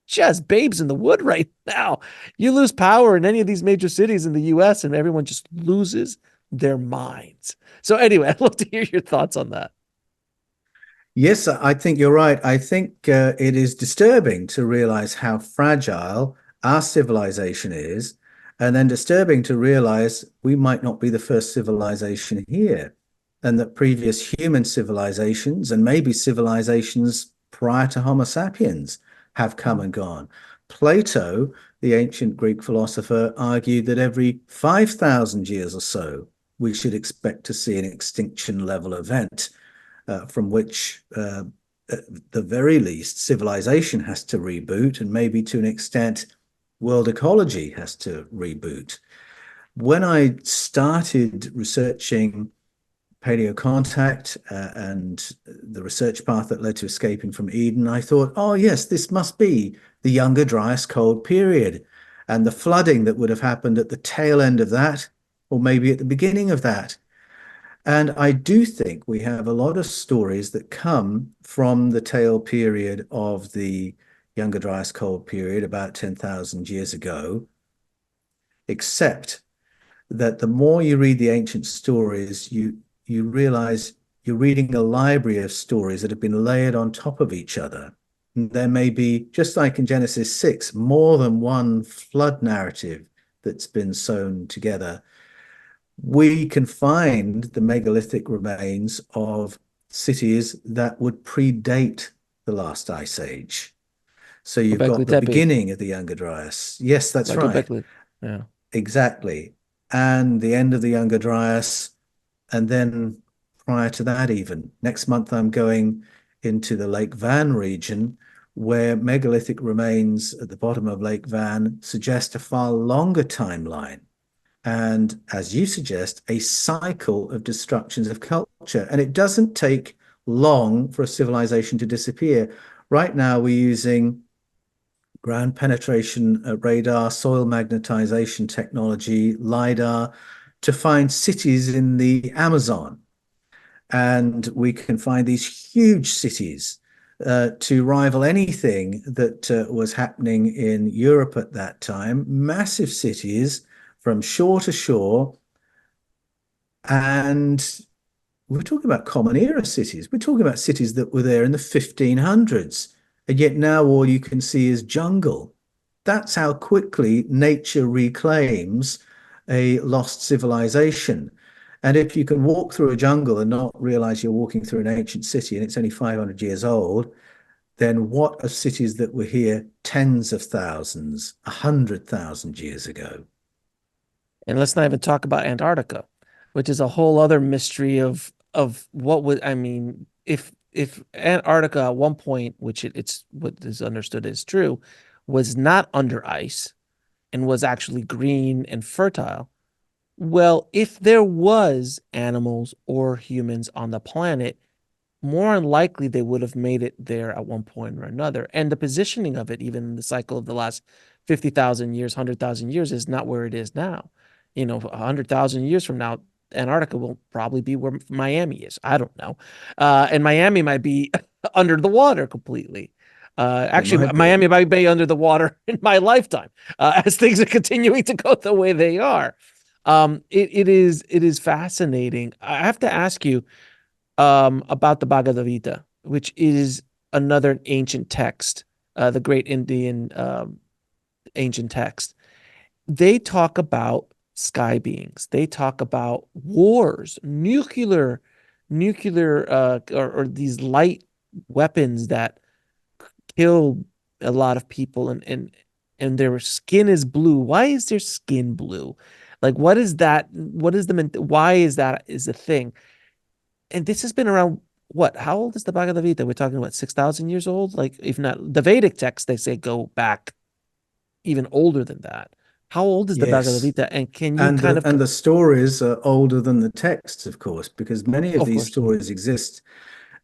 just babes in the wood right now. You lose power in any of these major cities in the US and everyone just loses their minds. So anyway, I'd love to hear your thoughts on that. Yes, I think you're right. I think it is disturbing to realize how fragile our civilization is, and then disturbing to realize we might not be the first civilization here, and that previous human civilizations and maybe civilizations prior to Homo sapiens have come and gone. Plato, the ancient Greek philosopher, argued that every 5,000 years or so, we should expect to see an extinction level event from which, at the very least, civilization has to reboot, and maybe to an extent, world ecology has to reboot. When I started researching paleo contact and the research path that led to escaping from Eden, I thought, oh, yes, this must be the Younger Dryas Cold period and the flooding that would have happened at the tail end of that, or maybe at the beginning of that. And I do think we have a lot of stories that come from the tail period of the Younger Dryas Cold period, about 10,000 years ago, except that the more you read the ancient stories, you realize you're reading a library of stories that have been layered on top of each other. And there may be, just like in Genesis 6, more than one flood narrative that's been sewn together. We can find the megalithic remains of cities that would predate the last ice age. So you've Göbekli got the Tepe, beginning of the Younger Dryas. Yes, that's like right. Göbekli. Yeah. Exactly. And the end of the Younger Dryas. And then prior to that, even next month, I'm going into the Lake Van region where megalithic remains at the bottom of Lake Van suggest a far longer timeline. And as you suggest, a cycle of destructions of culture. And it doesn't take long for a civilization to disappear. Right now, we're using ground penetration radar, soil magnetization technology, LIDAR, to find cities in the Amazon. And we can find these huge cities to rival anything that was happening in Europe at that time, massive cities from shore to shore. And we're talking about common era cities. We're talking about cities that were there in the 1500s. And yet now all you can see is jungle. That's how quickly nature reclaims a lost civilization. And if you can walk through a jungle and not realize you're walking through an ancient city and it's only 500 years old, then what of cities that were here tens of thousands, 100,000 years ago? And let's not even talk about Antarctica, which is a whole other mystery of what would I mean if Antarctica at one point, which it's what is understood as true, was not under ice and was actually green and fertile. Well, if there was animals or humans on the planet, more unlikely they would have made it there at one point or another. And the positioning of it, even in the cycle of the last 50,000 years, 100,000 years, is not where it is now. 100,000 years from now, Antarctica will probably be where Miami is. I don't know. And Miami might be under the water completely. It Actually, might be. Miami might be under the water in my lifetime as things are continuing to go the way they are. It is fascinating. I have to ask you, about the Bhagavad Gita, which is another ancient text, the great Indian ancient text. They talk about sky beings. They talk about wars, nuclear, or these light weapons that kill a lot of people, and their skin is blue. Why is their skin blue? Like, what is that? What is why is that is a thing? And this has been around what? How old is the Bhagavad Gita? We're talking about 6,000 years old? Like, if not the Vedic texts, they say go back even older than that. How old is the Bhagavad Yes. Gita? And can you And kind of, the stories are older than the texts, of course, because many of of these course, stories exist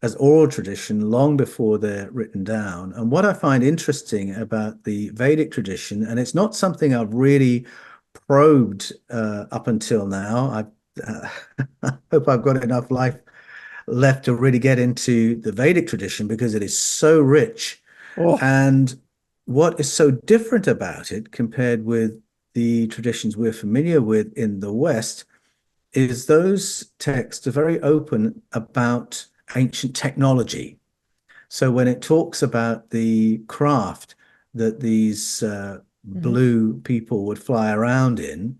as oral tradition long before they're written down. And what I find interesting about the Vedic tradition, and it's not something I've really probed up until now. I hope I've got enough life left to really get into the Vedic tradition because it is so rich. oh, And what is so different about it compared with the traditions we're familiar with in the West is those texts are very open about ancient technology. So when it talks about the craft that these mhm. blue people would fly around in,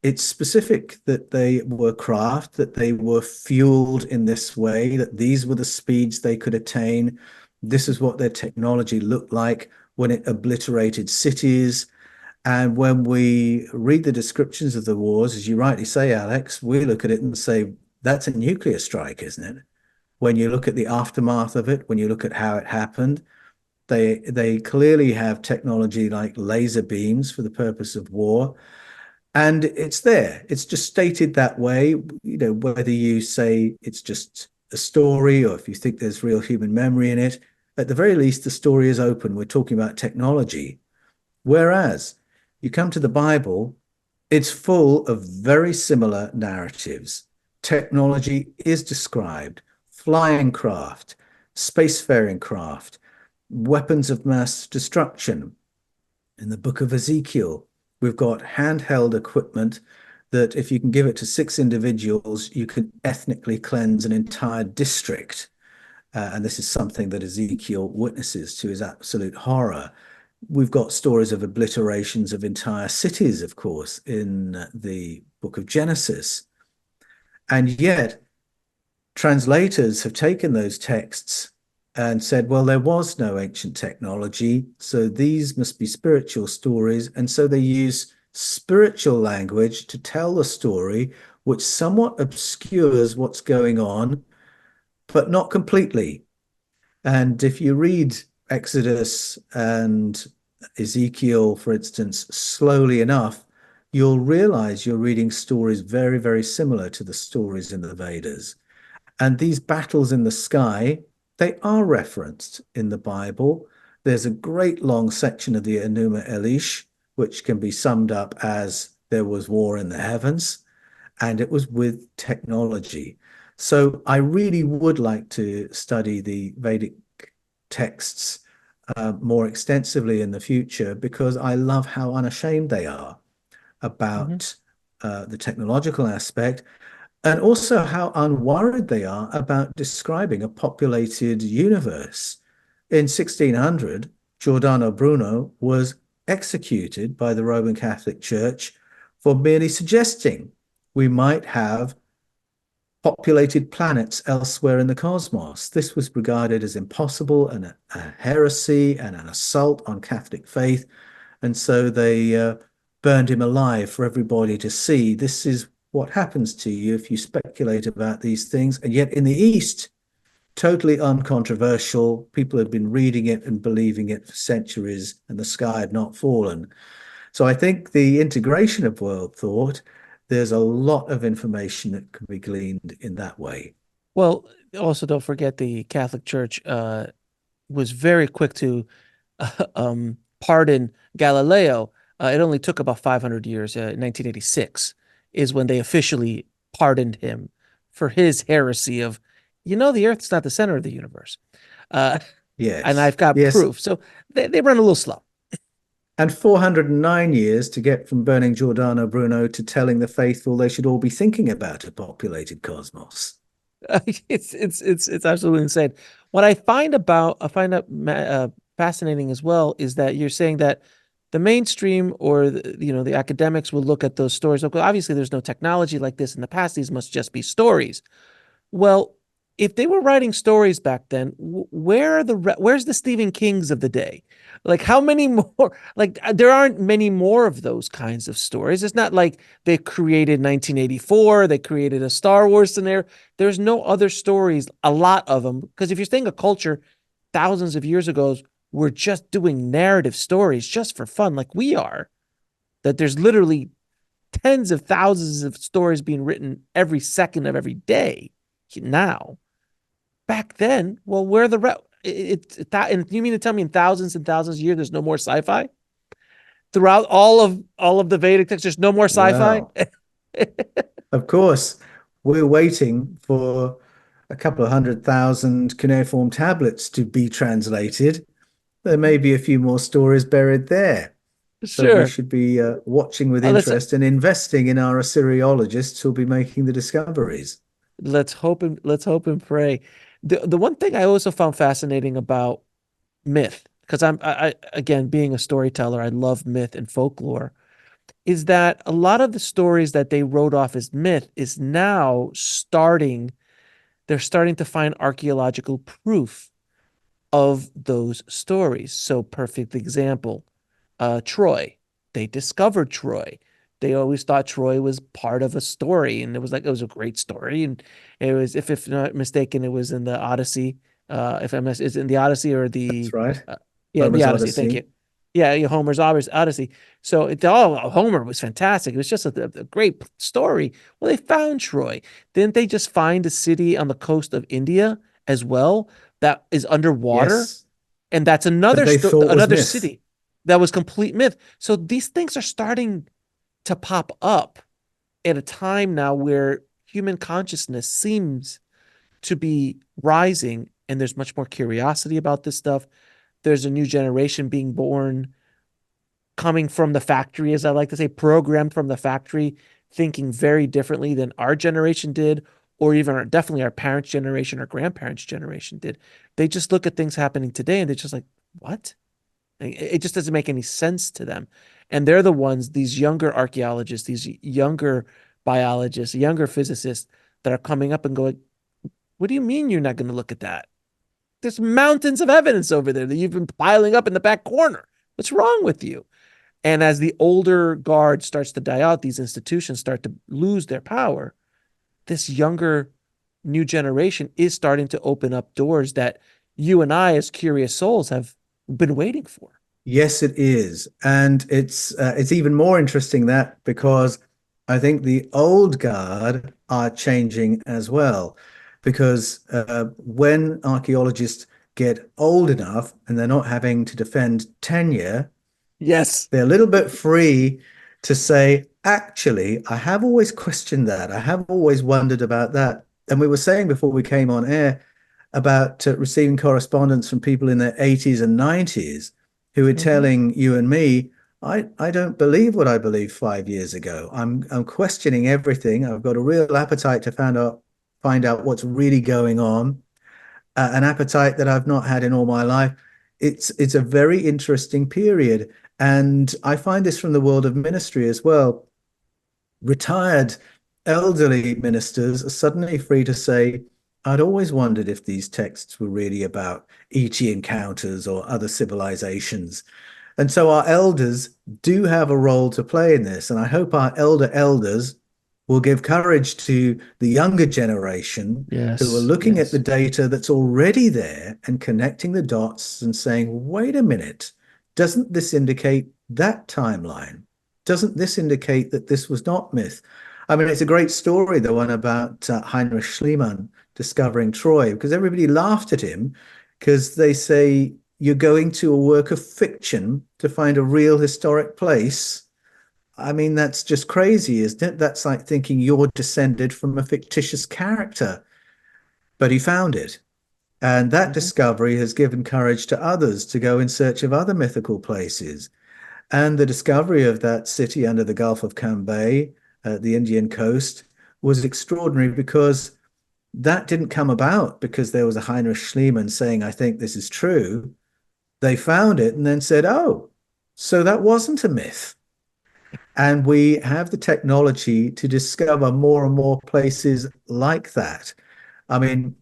it's specific that they were craft, that they were fueled in this way, that these were the speeds they could attain. This is what their technology looked like when it obliterated cities. And when we read the descriptions of the wars, as you rightly say, Alex, we look at it and say, that's a nuclear strike, isn't it? When you look at the aftermath of it, when you look at how it happened, they clearly have technology like laser beams for the purpose of war. And it's there. It's just stated that way. Whether you say it's just a story or if you think there's real human memory in it, at the very least, the story is open. We're talking about technology. Whereas you come to the Bible, it's full of very similar narratives. Technology is described, flying craft, spacefaring craft, weapons of mass destruction. In the book of Ezekiel, we've got handheld equipment that if you can give it to six individuals, you can ethnically cleanse an entire district. And this is something that Ezekiel witnesses to his absolute horror. We've got stories of obliterations of entire cities, of course, in the book of Genesis. And yet, translators have taken those texts and said, well, there was no ancient technology, so these must be spiritual stories. And so they use spiritual language to tell the story, which somewhat obscures what's going on, but not completely. And if you read Exodus and Ezekiel, for instance, slowly enough, you'll realize you're reading stories very, very similar to the stories in the Vedas. And these battles in the sky, they are referenced in the Bible. there's a great long section of the Enuma Elish, which can be summed up as there was war in the heavens, and it was with technology. So I really would like to study the Vedic texts more extensively in the future because I love how unashamed they are Hmm. about the technological aspect and also how unworried they are about describing a populated universe. In 1600, Giordano Bruno was executed by the Roman Catholic Church for merely suggesting we might have populated planets elsewhere in the cosmos. This was regarded as impossible and a heresy and an assault on Catholic faith. And so they burned him alive for everybody to see. This is what happens to you if you speculate about these things. And yet in the East, totally uncontroversial. People had been reading it and believing it for centuries, and the sky had not fallen. So I think the integration of world thought, there's a lot of information that can be gleaned in that way. Well, also don't forget the Catholic Church was very quick to pardon Galileo. It only took about 500 years. In 1986 is when they officially pardoned him for his heresy of, the Earth's not the center of the universe. Uh, and Yes, I've got yes. proof. So they run a little slow. And 409 years to get from burning Giordano Bruno to telling the faithful they should all be thinking about a populated cosmos. It's absolutely insane. What I find out fascinating as well is that you're saying that the mainstream or the academics will look at those stories. Like, well, obviously, there's no technology like this in the past. These must just be stories. Well, if they were writing stories back then, where's the Stephen Kings of the day? Like how many more? Like there aren't many more of those kinds of stories. It's not like they created 1984, they created a Star Wars scenario. There's no other stories, a lot of them. Because if you're saying a culture thousands of years ago were just doing narrative stories just for fun, like we are, that there's literally tens of thousands of stories being written every second of every day now. Back then, well, where the that, and you mean to tell me in thousands and thousands of years there's no more sci-fi throughout all of the Vedic texts? There's no more sci-fi. Well, of course, we're waiting for a couple of 100,000 cuneiform tablets to be translated. There may be a few more stories buried there. So we Sure. should be watching with Let's interest and investing in our Assyriologists who'll be making the discoveries. let's hope and pray. The one thing I also found fascinating about myth, because I again being a storyteller, I love myth and folklore, is that a lot of the stories that they wrote off as myth is now they're starting to find archaeological proof of those stories. So perfect example, Troy. They discovered Troy. They always thought Troy was part of a story, and it was a great story. And it was, if not mistaken, it was in the Odyssey. If I'm is in the Odyssey or That's the right. yeah, the Homer's Odyssey. Thank Odyssey. you. Yeah, Homer's Odyssey. So Homer was fantastic. It was just a great story. Well, they found Troy. Didn't they just find a city on the coast of India as well that is underwater? Yes, And that's that they thought was another myth. city that was complete myth. So these things are starting to pop up at a time now where human consciousness seems to be rising, and there's much more curiosity about this stuff. There's a new generation being born, coming from the factory, as I like to say, programmed from the factory, thinking very differently than our generation did, or even definitely our parents' generation or grandparents' generation did. They just look at things happening today and they're just like, what? It just doesn't make any sense to them. And they're the ones, these younger archaeologists, these younger biologists, younger physicists that are coming up and going, what do you mean you're not going to look at that? There's mountains of evidence over there that you've been piling up in the back corner. What's wrong with you? And as the older guard starts to die out, these institutions start to lose their power. This younger new generation is starting to open up doors that you and I, as curious souls, have been waiting for. Yes, it is, and it's even more interesting that because I think the old guard are changing as well, because when archaeologists get old enough and they're not having to defend tenure, Yes. they're a little bit free to say, actually, I have always questioned that. I have always wondered about that. And we were saying before we came on air about receiving correspondence from people in their 80s and 90s who are Hmm. telling you and me, I don't believe what I believed 5 years ago. I'm questioning everything. I've got a real appetite to find out what's really going on, an appetite that I've not had in all my life. It's a very interesting period. And I find this from the world of ministry as well. Retired elderly ministers are suddenly free to say, I'd always wondered if these texts were really about ET encounters or other civilizations. And so our elders do have a role to play in this. And I hope our elders will give courage to the younger generation who are Yes. looking at the Yes. data that's already there and connecting the dots and saying, wait a minute, doesn't this indicate that timeline? Doesn't this indicate that this was not myth? I mean, it's a great story, the one about Heinrich Schliemann discovering Troy, because everybody laughed at him because they say, you're going to a work of fiction to find a real historic place. I mean, that's just crazy, isn't it? That's like thinking you're descended from a fictitious character. But he found it. And that Hmm. discovery has given courage to others to go in search of other mythical places. And the discovery of that city under the Gulf of Cambay, the Indian coast, was extraordinary because that didn't come about because there was a Heinrich Schliemann saying, I think this is true. They found it and then said, oh, so that wasn't a myth. And we have the technology to discover more and more places like that. I mean,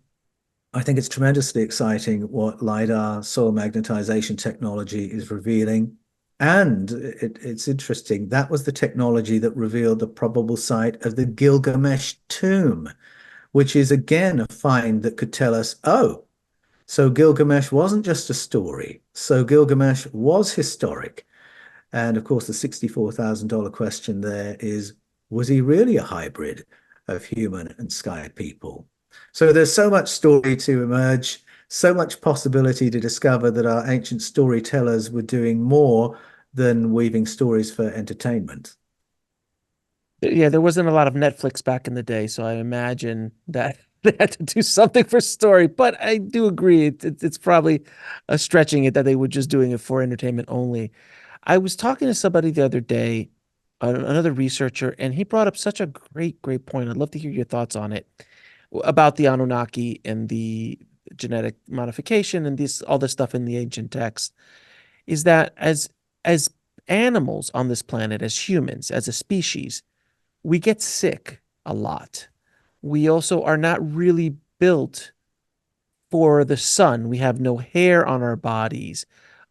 I think it's tremendously exciting what LiDAR, soil magnetization technology is revealing. And it's interesting. That was the technology that revealed the probable site of the Gilgamesh tomb, which is again a find that could tell us, oh, so Gilgamesh wasn't just a story. So Gilgamesh was historic. And of course, the $64,000 question there is, was he really a hybrid of human and sky people? So there's so much story to emerge, so much possibility to discover that our ancient storytellers were doing more than weaving stories for entertainment. Yeah, there wasn't a lot of Netflix back in the day, so I imagine that they had to do something for story. But I do agree, it's probably stretching it that they were just doing it for entertainment only. I was talking to somebody the other day, another researcher, and he brought up such a great point. I'd love to hear your thoughts on it about the Anunnaki and the genetic modification and this all this stuff in the ancient text. Is that as animals on this planet, as humans, as a species, we get sick a lot. We also are not really built for the sun. We have no hair on our bodies.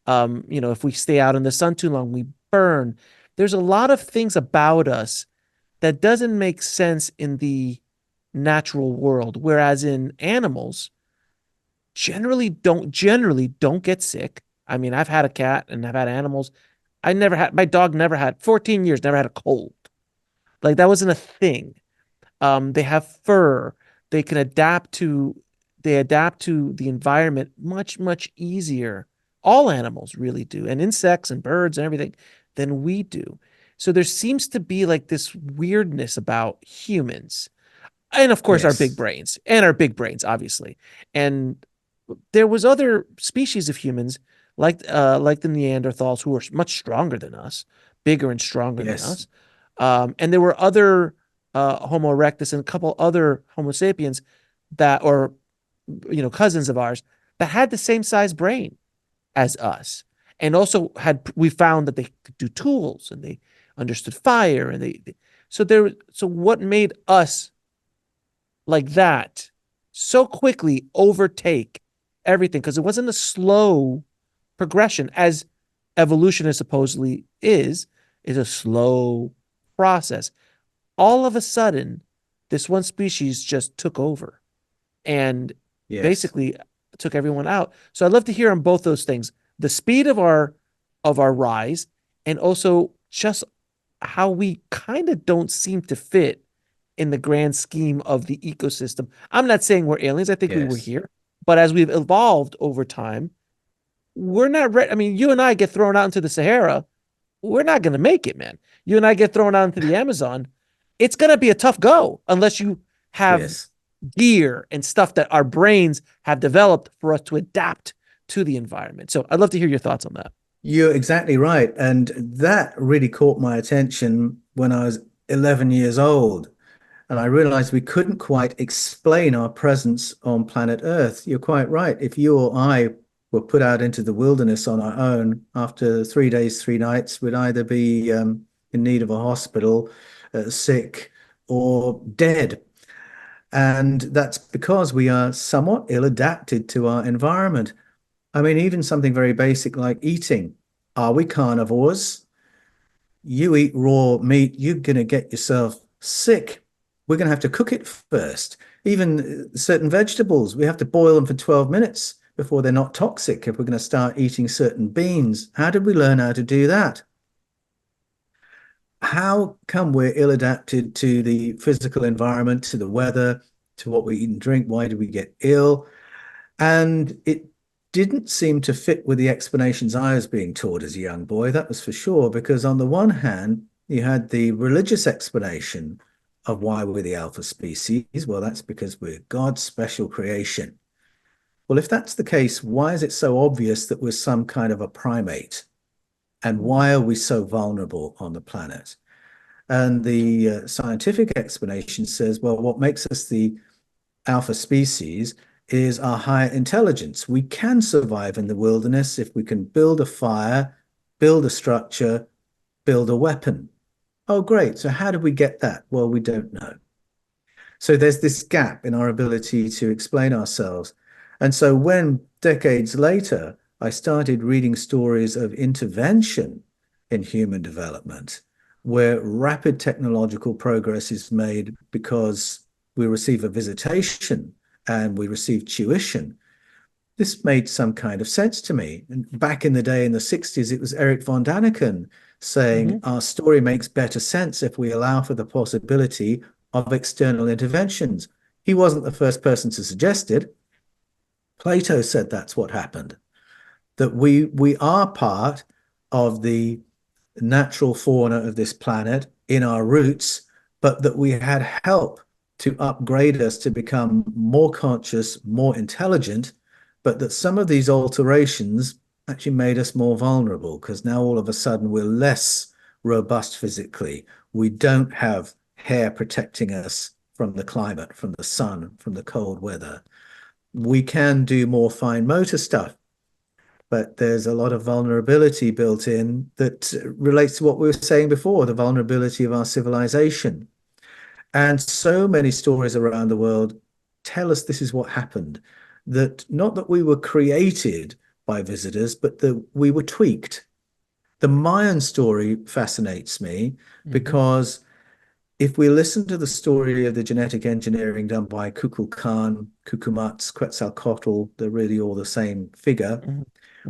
If we stay out in the sun too long, we burn. There's a lot of things about us that doesn't make sense in the natural world, whereas in animals, generally don't get sick. I mean, I've had a cat and I've had animals. My dog never had 14 years, never had a cold. Like that wasn't a thing. They have fur. They can adapt to the environment much easier. All animals really do, and insects and birds and everything than we do. So there seems to be like this weirdness about humans. And of course Yes, our big brains, obviously. And there was other species of humans like the Neanderthals who were much stronger than us, bigger and stronger than yes, us. And there were other Homo erectus and a couple other Homo sapiens that, or cousins of ours that had the same size brain as us, and also we found that they could do tools and they understood fire and so what made us like that so quickly overtake everything, because it wasn't a slow progression as evolution is supposedly is a slow process. All of a sudden, this one species just took over and yes, basically took everyone out. So I'd love to hear on both those things: the speed of our rise, and also just how we kind of don't seem to fit in the grand scheme of the ecosystem. I'm not saying we're aliens. I think we were yes. here, But as we've evolved over time, we're not ready. I mean, you and I get thrown out into the Sahara, we're not going to make it, man. You and I get thrown out into the Amazon, it's going to be a tough go unless you have Yes. gear and stuff that our brains have developed for us to adapt to the environment. So I'd love to hear your thoughts on that. You're exactly right. And that really caught my attention when I was 11 years old. And I realized we couldn't quite explain our presence on planet Earth. You're quite right. If you or I were put out into the wilderness on our own after 3 days, 3 nights, we'd either be in need of a hospital, sick, or dead. And that's because we are somewhat ill adapted to our environment. I mean, even something very basic like eating. Are we carnivores? You eat raw meat, you're going to get yourself sick. We're going to have to cook it first. Even certain vegetables, we have to boil them for 12 minutes before they're not toxic if we're going to start eating certain beans. How did we learn how to do that? How come we're ill adapted to the physical environment, to the weather, to what we eat and drink? Why do we get ill? And it didn't seem to fit with the explanations I was being taught as a young boy, that was for sure, because on the one hand, you had the religious explanation of why we're the alpha species. Well, that's because we're God's special creation. Well, if that's the case, why is it so obvious that we're some kind of a primate? And why are we so vulnerable on the planet? And the scientific explanation says, well, what makes us the alpha species is our higher intelligence. We can survive in the wilderness if we can build a fire, build a structure, build a weapon. Oh, great. So how did we get that? Well, we don't know. So there's this gap in our ability to explain ourselves. And so when decades later, I started reading stories of intervention in human development, where rapid technological progress is made because we receive a visitation and we receive tuition. This made some kind of sense to me. And back in the day in the 60s, it was Eric von Daniken saying Mm-hmm. our story makes better sense if we allow for the possibility of external interventions. He wasn't the first person to suggest it. Plato said that's what happened, that we are part of the natural fauna of this planet in our roots, but that we had help to upgrade us to become more conscious, more intelligent, but that some of these alterations actually made us more vulnerable because now all of a sudden we're less robust physically. We don't have hair protecting us from the climate, from the sun, from the cold weather. We can do more fine motor stuff, but there's a lot of vulnerability built in that relates to what we were saying before, the vulnerability of our civilization. And so many stories around the world tell us this is what happened, that not that we were created by visitors, but that we were tweaked. The Mayan story fascinates me Mm-hmm. because if we listen to the story of the genetic engineering done by Kukulkan, Cucumatz, Quetzalcoatl, they're really all the same figure. Mm-hmm.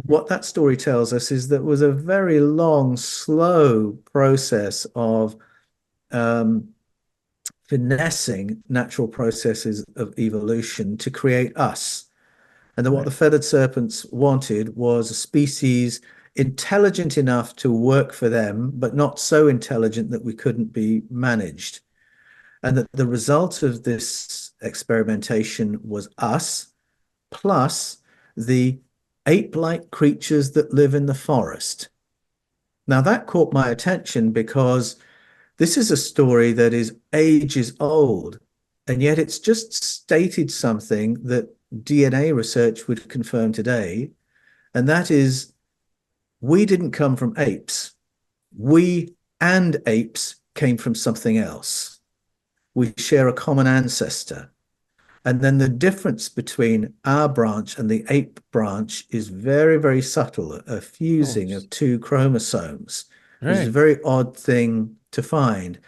What that story tells us is that it was a very long, slow process of um, finessing natural processes of evolution to create us. And that what Right. the feathered serpents wanted was a species intelligent enough to work for them, but not so intelligent that we couldn't be managed. And that the result of this experimentation was us, plus the ape-like creatures that live in the forest. Now, that caught my attention because this is a story that is ages old, and yet it's just stated something that DNA research would confirm today, and that is we didn't come from apes. We and apes came from something else. We share a common ancestor. And then the difference between our branch and the ape branch is very, very subtle, a Oh, fusing of two chromosomes, which is a right. very odd thing to find.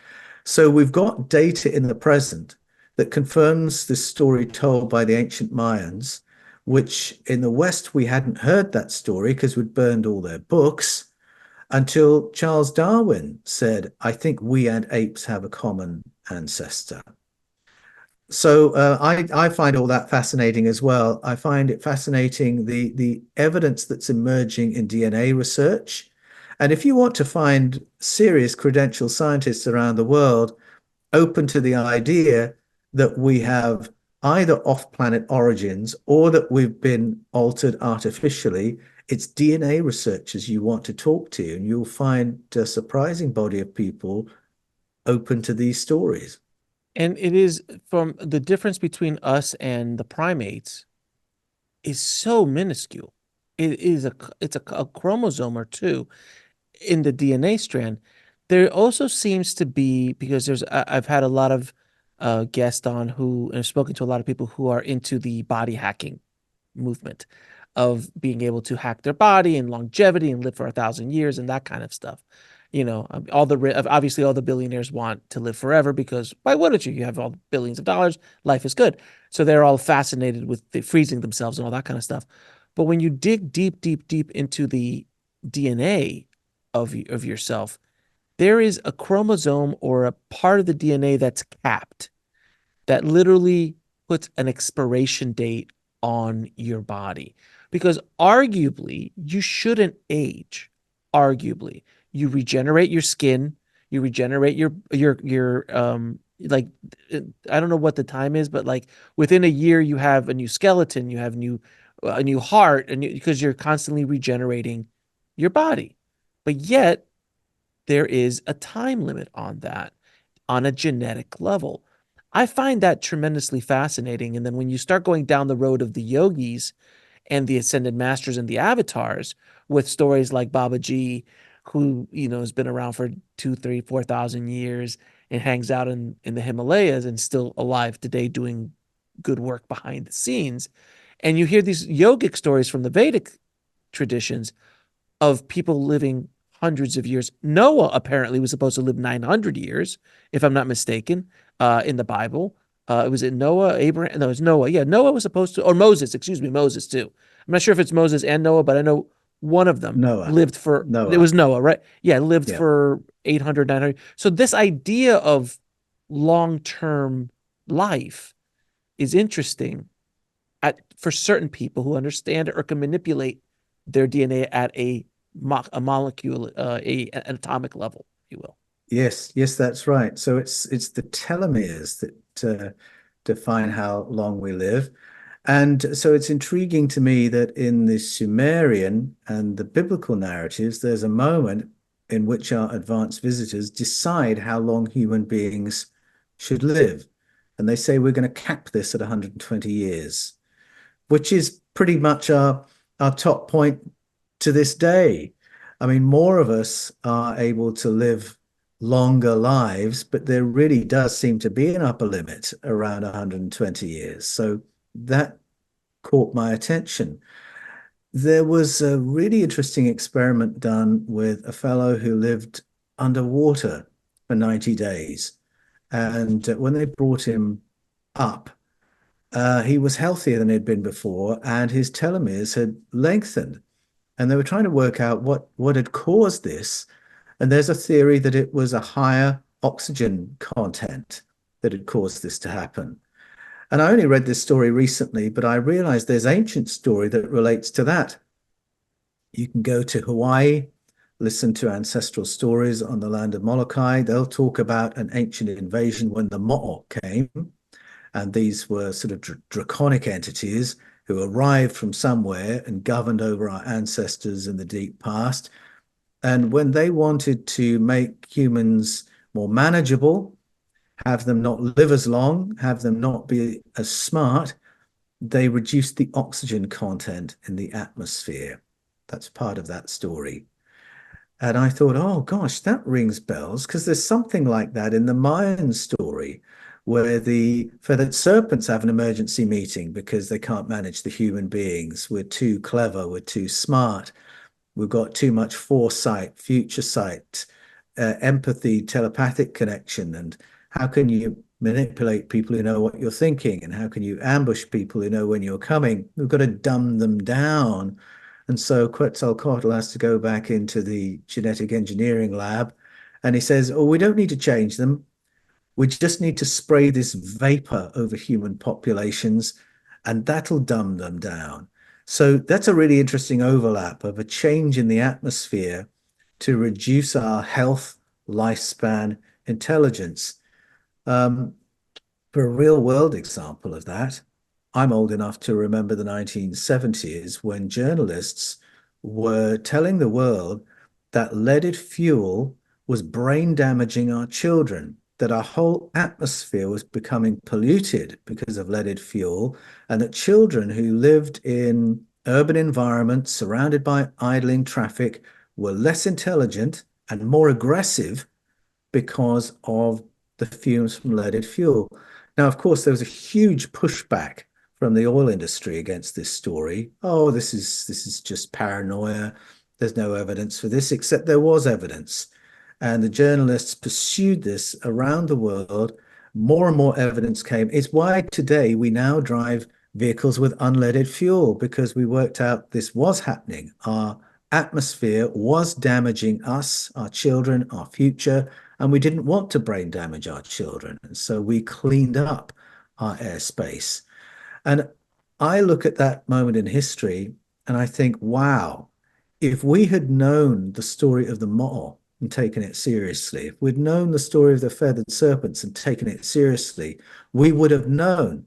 So we've got data in the present that confirms this story told by the ancient Mayans, which in the West we hadn't heard that story because we'd burned all their books until Charles Darwin said, I think we and apes have a common ancestor. So I find all that fascinating as well. I find it fascinating the evidence that's emerging in DNA research. And if you want to find serious credentialed scientists around the world open to the idea that we have either off-planet origins or that we've been altered artificially, it's DNA researchers you want to talk to, and you'll find a surprising body of people open to these stories. And it is from the difference between us and the primates is so minuscule. It is a chromosome or two in the DNA strand. There also seems to be, because I've had a lot of guests on who, and I've spoken to a lot of people who are into the body hacking movement of being able to hack their body and longevity and live for 1,000 years and that kind of stuff. Obviously all the billionaires want to live forever, because why wouldn't you? You have all the billions of dollars, life is good. So they're all fascinated with freezing themselves and all that kind of stuff. But when you dig deep, deep, deep into the DNA of yourself, there is a chromosome or a part of the DNA that's capped, that literally puts an expiration date on your body. Because arguably, you shouldn't age. Arguably, you regenerate your skin, you regenerate your like, I don't know what the time is, but like within a year you have a new skeleton, you have a new heart, and because you're constantly regenerating your body. But yet there is a time limit on that on a genetic level. I find that tremendously fascinating. And then when you start going down the road of the yogis and the ascended masters and the avatars with stories like Babaji, who, has been around for 2, 3, 4,000 years and hangs out in the Himalayas and still alive today doing good work behind the scenes. And you hear these yogic stories from the Vedic traditions of people living hundreds of years. Noah apparently was supposed to live 900 years, if I'm not mistaken, in the Bible. Was it Noah, Abraham? No, it was Noah. Yeah, Noah was supposed to, or Moses, excuse me, Moses too. I'm not sure if it's Moses and Noah, but I know one of them Noah, lived for, it Noah, was Noah, right? Yeah, lived yeah. for 800, 900. So this idea of long-term life is interesting for certain people who understand or can manipulate their DNA at a molecule, an atomic level, if you will. Yes, yes, that's right. So it's the telomeres that define how long we live. And so it's intriguing to me that in the Sumerian and the biblical narratives, there's a moment in which our advanced visitors decide how long human beings should live. And they say we're going to cap this at 120 years, which is pretty much our top point to this day. I mean, more of us are able to live longer lives, but there really does seem to be an upper limit around 120 years. So that caught my attention. There was a really interesting experiment done with a fellow who lived underwater for 90 days. And when they brought him up, he was healthier than he'd been before, and his telomeres had lengthened. And they were trying to work out what had caused this. And there's a theory that it was a higher oxygen content that had caused this to happen. And I only read this story recently, but I realized there's ancient story that relates to that. You can go to Hawaii, listen to ancestral stories on the land of Molokai. They'll talk about an ancient invasion when the Mo'o came. And these were sort of draconic entities who arrived from somewhere and governed over our ancestors in the deep past. And when they wanted to make humans more manageable, have them not live as long, have them not be as smart, they reduced the oxygen content in the atmosphere. That's part of that story. And I thought, oh gosh, that rings bells because there's something like that in the Mayan story where the feathered serpents have an emergency meeting because they can't manage the human beings. We're too clever, we're too smart, we've got too much foresight, future sight, empathy, telepathic connection. And how can you manipulate people who know what you're thinking? And how can you ambush people who know when you're coming? We've got to dumb them down. And so Quetzalcoatl has to go back into the genetic engineering lab and he says, oh, we don't need to change them. We just need to spray this vapor over human populations, and that'll dumb them down. So that's a really interesting overlap of a change in the atmosphere to reduce our health, lifespan, intelligence. Um, for a real world example of that, I'm old enough to remember the 1970s when journalists were telling the world that leaded fuel was brain damaging our children, that our whole atmosphere was becoming polluted because of leaded fuel, and that children who lived in urban environments surrounded by idling traffic were less intelligent and more aggressive because of the fumes from leaded fuel. Now, of course, there was a huge pushback from the oil industry against this story. Oh, this is just paranoia. There's no evidence for this, except there was evidence. And the journalists pursued this around the world. More and more evidence came. It's why today we now drive vehicles with unleaded fuel because we worked out this was happening. Our atmosphere was damaging us, our children, our future, and we didn't want to brain damage our children. And so we cleaned up our airspace. And I look at that moment in history and I think, wow, if we had known the story of the mole and taken it seriously, if we'd known the story of the feathered serpents and taken it seriously, we would have known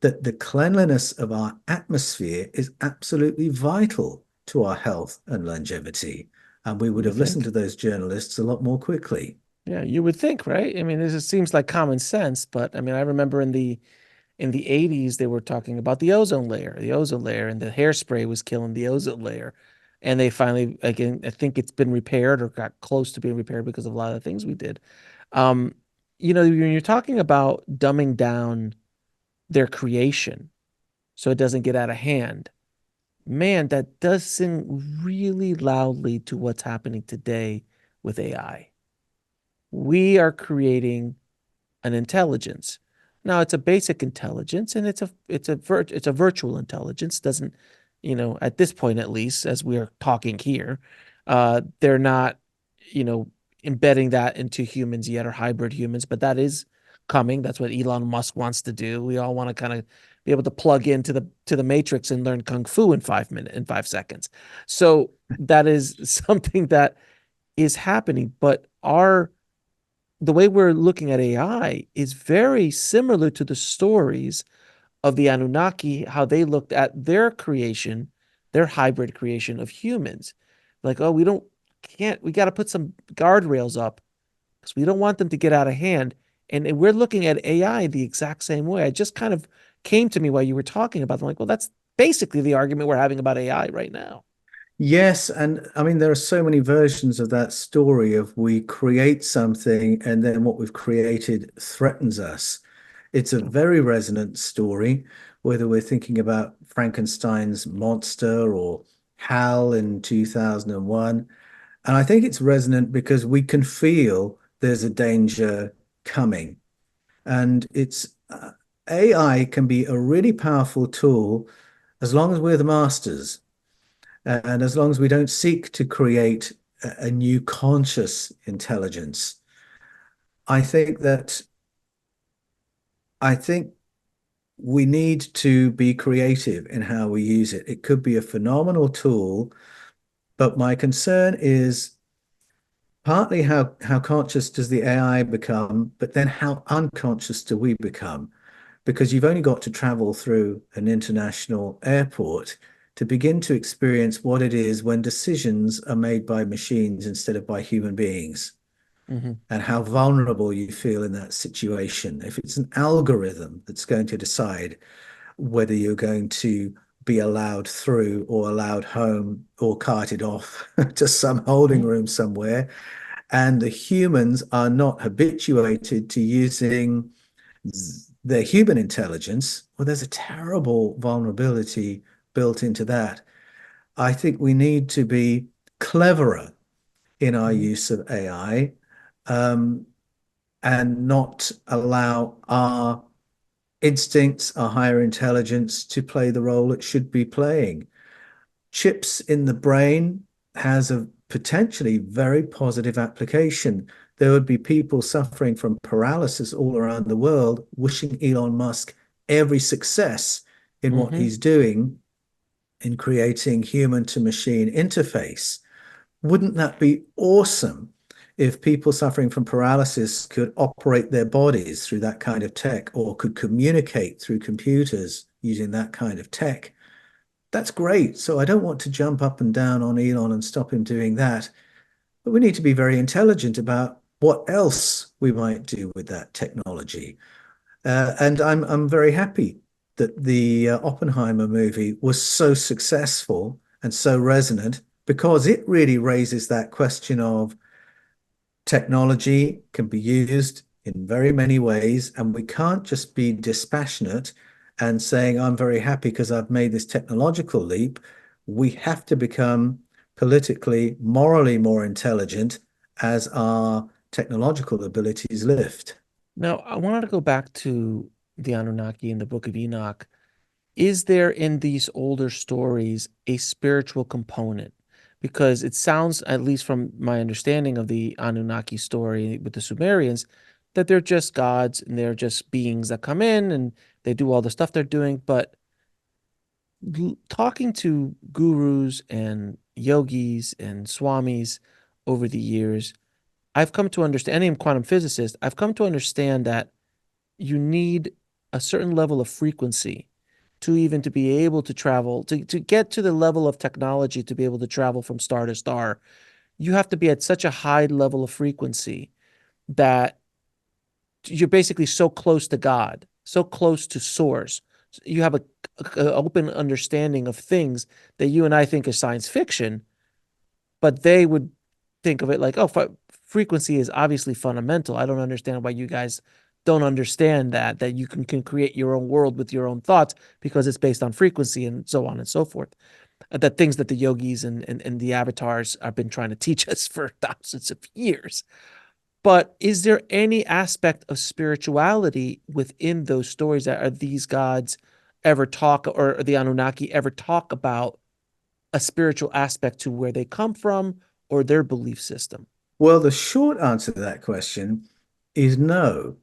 that the cleanliness of our atmosphere is absolutely vital to our health and longevity. And we would You have listened think? to those journalists a lot more quickly. Yeah, you would think, right? I mean, this just seems like common sense, but I mean, I remember in the 80s they were talking about the ozone layer, and the hairspray was killing the ozone layer. And they finally, again, I think it's been repaired or got close to being repaired because of a lot of the things we did. Um, when you're talking about dumbing down their creation so it doesn't get out of hand, man, that does sing really loudly to what's happening today with AI. We are creating an intelligence. Now it's a basic intelligence and it's a virtual intelligence. Doesn't, at this point at least, as we are talking here, they're not, you know, embedding that into humans yet or hybrid humans, but that is coming. That's what Elon Musk wants to do. We all want to kind of be able to plug into the matrix and learn kung fu in 5 minutes, in 5 seconds. So that is something that is happening, but our the way we're looking at AI is very similar to the stories of the Anunnaki, how they looked at their creation, their hybrid creation of humans. Like, oh, we got to put some guardrails up because we don't want them to get out of hand. And we're looking at AI the exact same way. I just kind of came to me while you were talking about them. Like, well, that's basically the argument we're having about AI right now. Yes, and I mean, there are so many versions of that story of we create something and then what we've created threatens us. It's a very resonant story, whether we're thinking about Frankenstein's monster or Hal in 2001. And I think it's resonant because we can feel there's a danger coming. And AI can be a really powerful tool as long as we're the masters. And as long as we don't seek to create a new conscious intelligence, I think that I think we need to be creative in how we use it. It could be a phenomenal tool, but my concern is partly how conscious does the AI become, but then how unconscious do we become? Because you've only got to travel through an international airport to begin to experience what it is when decisions are made by machines instead of by human beings, Mhm. and how vulnerable you feel in that situation. If it's an algorithm that's going to decide whether you're going to be allowed through or allowed home or carted off to some holding room somewhere, and the humans are not habituated to using their human intelligence, well, there's a terrible vulnerability built into that. I think we need to be cleverer in our Mhm. use of AI, um, and not allow our instincts, our higher intelligence to play the role it should be playing. Chips in the brain has a potentially very positive application. There would be people suffering from paralysis all around the world, wishing Elon Musk every success in what Hmm. he's doing in creating human to machine interface. Wouldn't that be awesome if people suffering from paralysis could operate their bodies through that kind of tech or could communicate through computers using that kind of tech? That's great. So I don't want to jump up and down on Elon and stop him doing that. But we need to be very intelligent about what else we might do with that technology. And I'm very happy that the Oppenheimer movie was so successful and so resonant because it really raises that question of technology can be used in very many ways, and we can't just be dispassionate and saying, I'm very happy because I've made this technological leap. We have to become politically, morally more intelligent as our technological abilities lift. Now, I wanted to go back to the Anunnaki in the Book of Enoch. Is there in these older stories a spiritual component? Because it sounds, at least from my understanding of the Anunnaki story with the Sumerians, that they're just gods and they're just beings that come in and they do all the stuff they're doing. But talking to gurus and yogis and swamis over the years, I've come to understand, and I'm a quantum physicist, I've come to understand that you need a certain level of frequency to even to be able to travel, to get to the level of technology to be able to travel from star to star. You have to be at such a high level of frequency that you're basically so close to God, so close to source. You have a open understanding of things that you and I think is science fiction, but they would think of it like, oh, frequency is obviously fundamental. I don't understand why you guys don't understand that you can create your own world with your own thoughts because it's based on frequency and so on and so forth. That things that the yogis and the avatars have been trying to teach us for thousands of years. But is there any aspect of spirituality within those stories that are these gods ever talk, or the Anunnaki ever talk about a spiritual aspect to where they come from or their belief system? Well, the short answer to that question is no.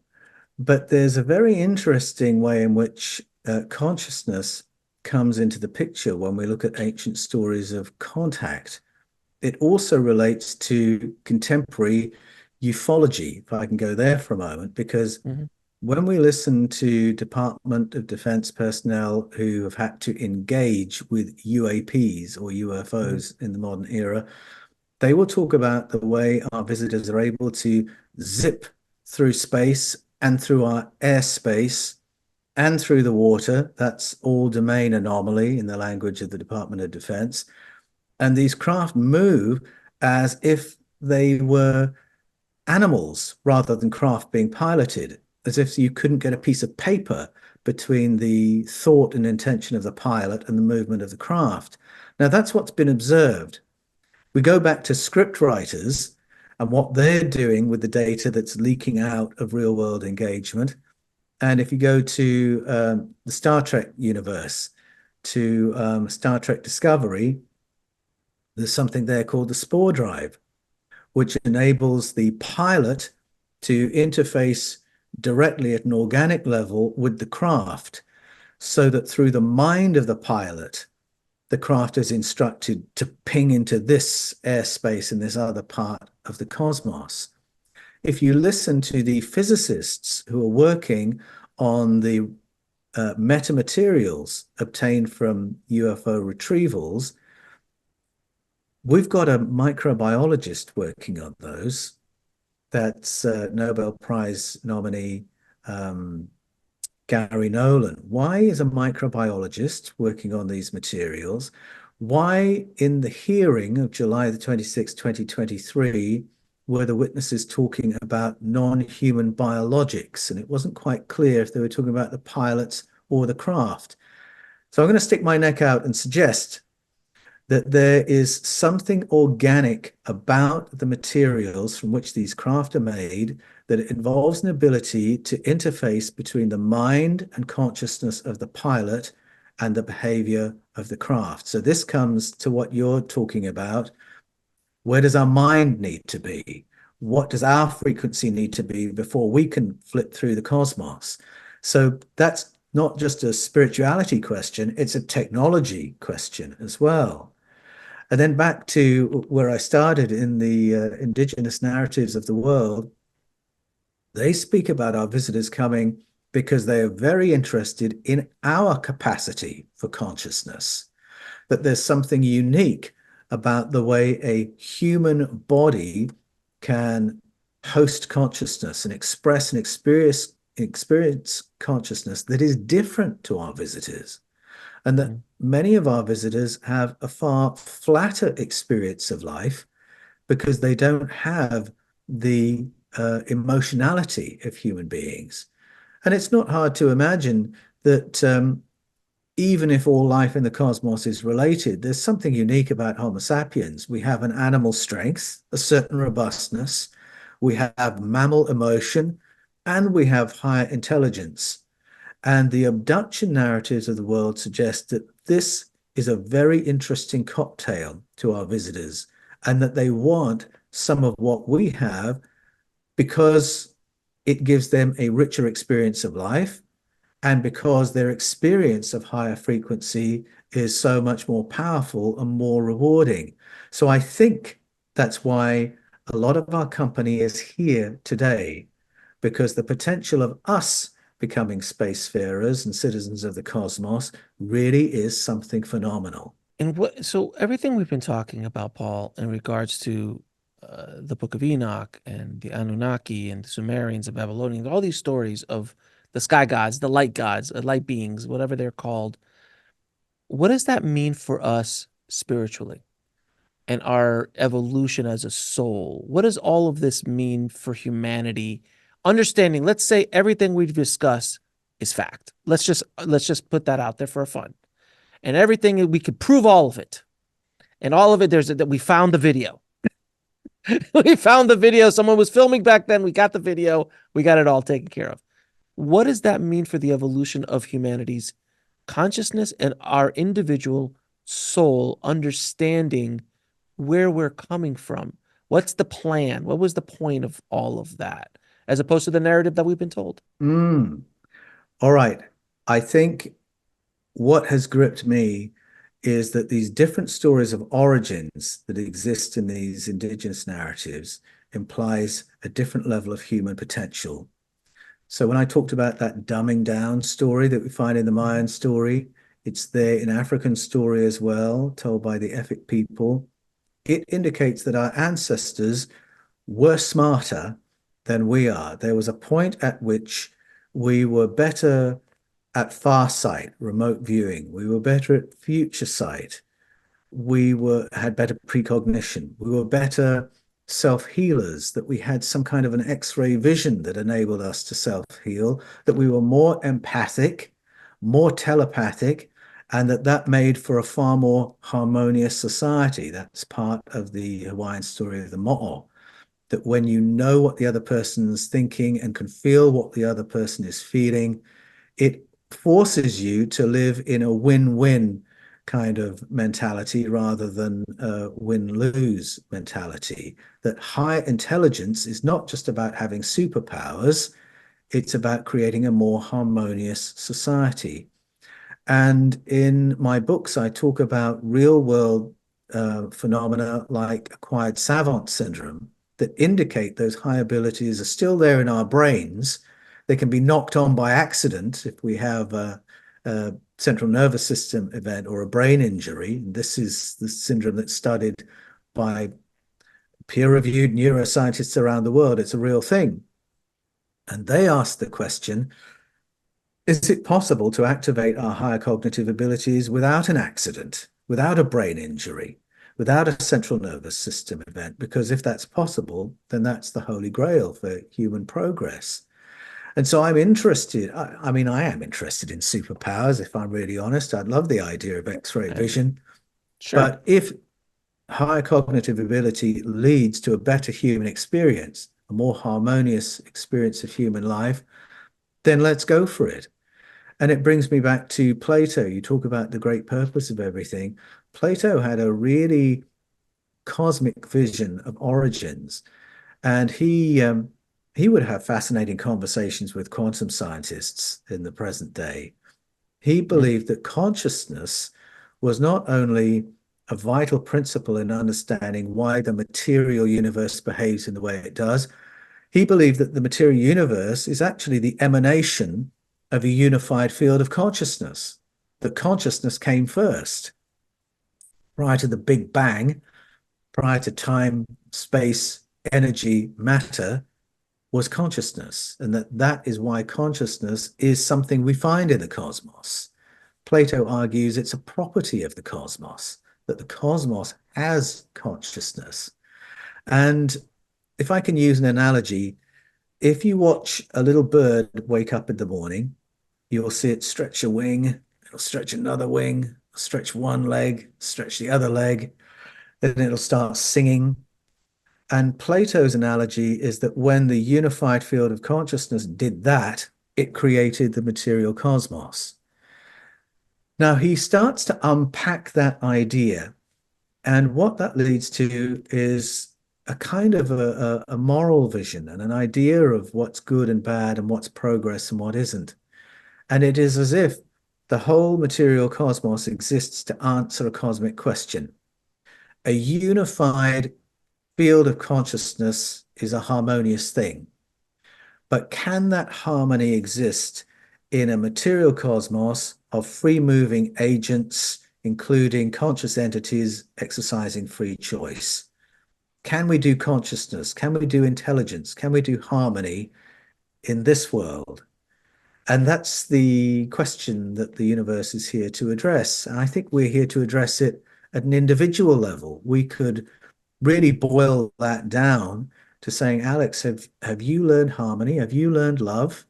But there's a very interesting way in which consciousness comes into the picture when we look at ancient stories of contact. It also relates to contemporary ufology, if I can go there for a moment, because Mhm. when we listen to Department of Defense personnel who have had to engage with UAPs or Mhm. UFOs in the modern era, they will talk about the way our visitors are able to zip through space and through our airspace and through the water. That's all domain anomaly in the language of the Department of Defense. And these craft move as if they were animals rather than craft being piloted, as if you couldn't get a piece of paper between the thought and intention of the pilot and the movement of the craft. Now, that's what's been observed. We go back to script writers and what they're doing with the data that's leaking out of real world engagement. And if you go to the Star Trek universe, to Star Trek Discovery, there's something there called the spore drive, which enables the pilot to interface directly at an organic level with the craft so that through the mind of the pilot, the craft is instructed to ping into this airspace in this other part of the cosmos. If you listen to the physicists who are working on the metamaterials obtained from UFO retrievals, we've got a microbiologist working on those. That's Nobel Prize nominee um, Gary Nolan. Why is a microbiologist working on these materials? Why, in the hearing of July the 26th, 2023, were the witnesses talking about non-human biologics? And it wasn't quite clear if they were talking about the pilots or the craft. So I'm going to stick my neck out and suggest that there is something organic about the materials from which these craft are made that involves an ability to interface between the mind and consciousness of the pilot and the behavior of the craft. So this comes to what you're talking about Where does our mind need to be? What does our frequency need to be before we can flip through the cosmos? So that's not just a spirituality question, it's a technology question as well. And then back to where I started in the indigenous narratives of the world, they speak about our visitors coming because they are very interested in our capacity for consciousness, that there's something unique about the way a human body can host consciousness and express and experience consciousness that is different to our visitors, and that Mm. many of our visitors have a far flatter experience of life because they don't have the emotionality of human beings. And it's not hard to imagine that even if all life in the cosmos is related, there's something unique about Homo sapiens. We have an animal strength, a certain robustness, we have mammal emotion, and we have higher intelligence. And the abduction narratives of the world suggest that this is a very interesting cocktail to our visitors, and that they want some of what we have because it gives them a richer experience of life, and because their experience of higher frequency is so much more powerful and more rewarding. So I think that's why a lot of our company is here today, because the potential of us becoming spacefarers and citizens of the cosmos really is something phenomenal. And so everything we've been talking about, Paul, in regards to the Book of Enoch and the Anunnaki and the Sumerians and Babylonians, all these stories of the sky gods, light beings, whatever they're called, what does that mean for us spiritually and our evolution as a soul? What does all of this mean for humanity? Understanding, let's say everything we've discussed is fact. Let's just put that out there for fun. And everything we could prove all of it. And all of it, that we found the video. We found the video. Someone was filming back then. We got the video. We got it all taken care of. What does that mean for the evolution of humanity's consciousness and our individual soul understanding where we're coming from? What's the plan? What was the point of all of that, as opposed to the narrative that we've been told? All right. I think what has gripped me is that these different stories of origins that exist in these indigenous narratives implies a different level of human potential. So when I talked about that dumbing down story that we find in the Mayan story, it's there in African story as well, told by the Efik people. It indicates that our ancestors were smarter than we are. There was a point at which we were better at far sight, remote viewing. We were better at future sight. We had better precognition. We were better self-healers, that we had some kind of an X-ray vision that enabled us to self-heal, that we were more empathic, more telepathic, and that made for a far more harmonious society. That's part of the Hawaiian story of the mo'o, that when you know what the other person's thinking and can feel what the other person is feeling, it forces you to live in a win-win kind of mentality rather than a win-lose mentality. That higher intelligence is not just about having superpowers, it's about creating a more harmonious society. And in my books, I talk about real-world phenomena like acquired savant syndrome that indicate those high abilities are still there in our brains. They can be knocked on by accident if we have a central nervous system event or a brain injury. This is the syndrome that's studied by peer-reviewed neuroscientists around the world. It's a real thing. And they ask the question, is it possible to activate our higher cognitive abilities without an accident, without a brain injury, without a central nervous system event? Because if that's possible, then that's the holy grail for human progress. And so I'm interested. I mean, I am interested in superpowers, if I'm really honest. I'd love the idea of X-ray vision. Sure. But if higher cognitive ability leads to a better human experience, a more harmonious experience of human life, then let's go for it. And it brings me back to Plato. You talk about the great purpose of everything. Plato had a really cosmic vision of origins. And he would have fascinating conversations with quantum scientists in the present day. He Mhm. believed that consciousness was not only a vital principle in understanding why the material universe behaves in the way it does. He believed that the material universe is actually the emanation of a unified field of consciousness, that consciousness came first. Prior to the Big Bang, prior to time, space, energy, matter, was consciousness, and that is why consciousness is something we find in the cosmos. Plato argues it's a property of the cosmos, that the cosmos has consciousness. And if I can use an analogy, if you watch a little bird wake up in the morning, you'll see it stretch a wing, it'll stretch another wing, stretch one leg, stretch the other leg, then it'll start singing. And Plato's analogy is that when the unified field of consciousness did that, it created the material cosmos. Now he starts to unpack that idea. And what that leads to is a kind of a moral vision and an idea of what's good and bad and what's progress and what isn't. And it is as if the whole material cosmos exists to answer a cosmic question. A unified field of consciousness is a harmonious thing. But can that harmony exist in a material cosmos of free moving agents, including conscious entities exercising free choice? Can we do consciousness? Can we do intelligence? Can we do harmony in this world? And that's the question that the universe is here to address. And I think we're here to address it at an individual level. We could really boil that down to saying, Alex, have you learned harmony? Have you learned love?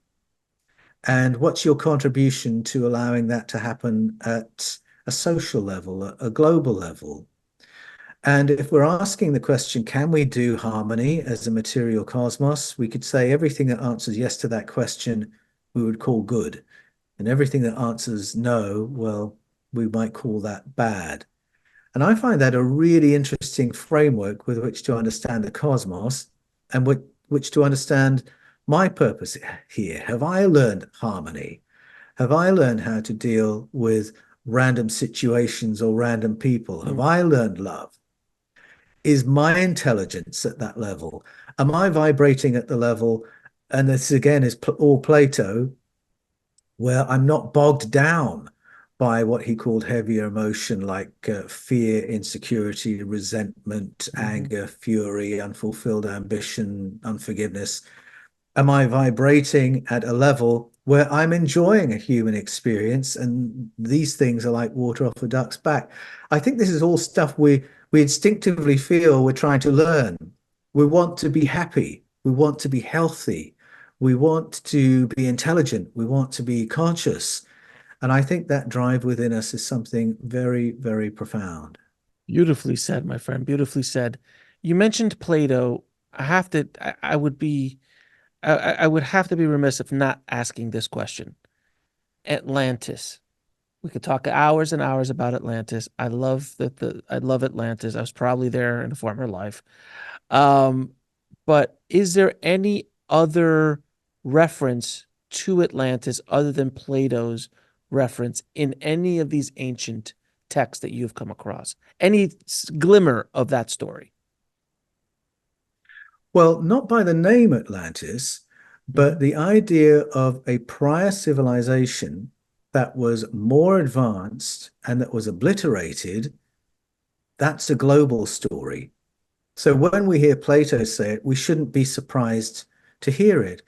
And what's your contribution to allowing that to happen at a social level, a global level? And if we're asking the question, can we do harmony as a material cosmos? We could say everything that answers yes to that question, we would call good. And everything that answers no, well, we might call that bad. And I find that a really interesting framework with which to understand the cosmos and with which to understand my purpose here. Have I learned harmony? Have I learned how to deal with random situations or random people? Have Mhm. I learned love? Is my intelligence at that level? Am I vibrating at the level? And this again is all Plato, where I'm not bogged down by what he called heavier emotion like fear, insecurity, resentment, Mhm. anger, fury, unfulfilled ambition, unforgiveness. Am I vibrating at a level where I'm enjoying a human experience and these things are like water off a duck's back? I think this is all stuff we instinctively feel we're trying to learn. We want to be happy. We want to be healthy. We want to be intelligent. We want to be conscious. And I think that drive within us is something very, very profound. Beautifully said, my friend. Beautifully said. You mentioned Plato. I have to, I would be, I would have to be remiss if not asking this question. Atlantis. We could talk hours and hours about Atlantis. I love I love Atlantis. I was probably there in a former life. Um, but is there any other reference to Atlantis other than Plato's reference in any of these ancient texts that you've come across? Any glimmer of that story? Well, not by the name Atlantis, Mhm. but the idea of a prior civilization that was more advanced and that was obliterated, that's a global story. So when we hear Plato say it, we shouldn't be surprised to hear it.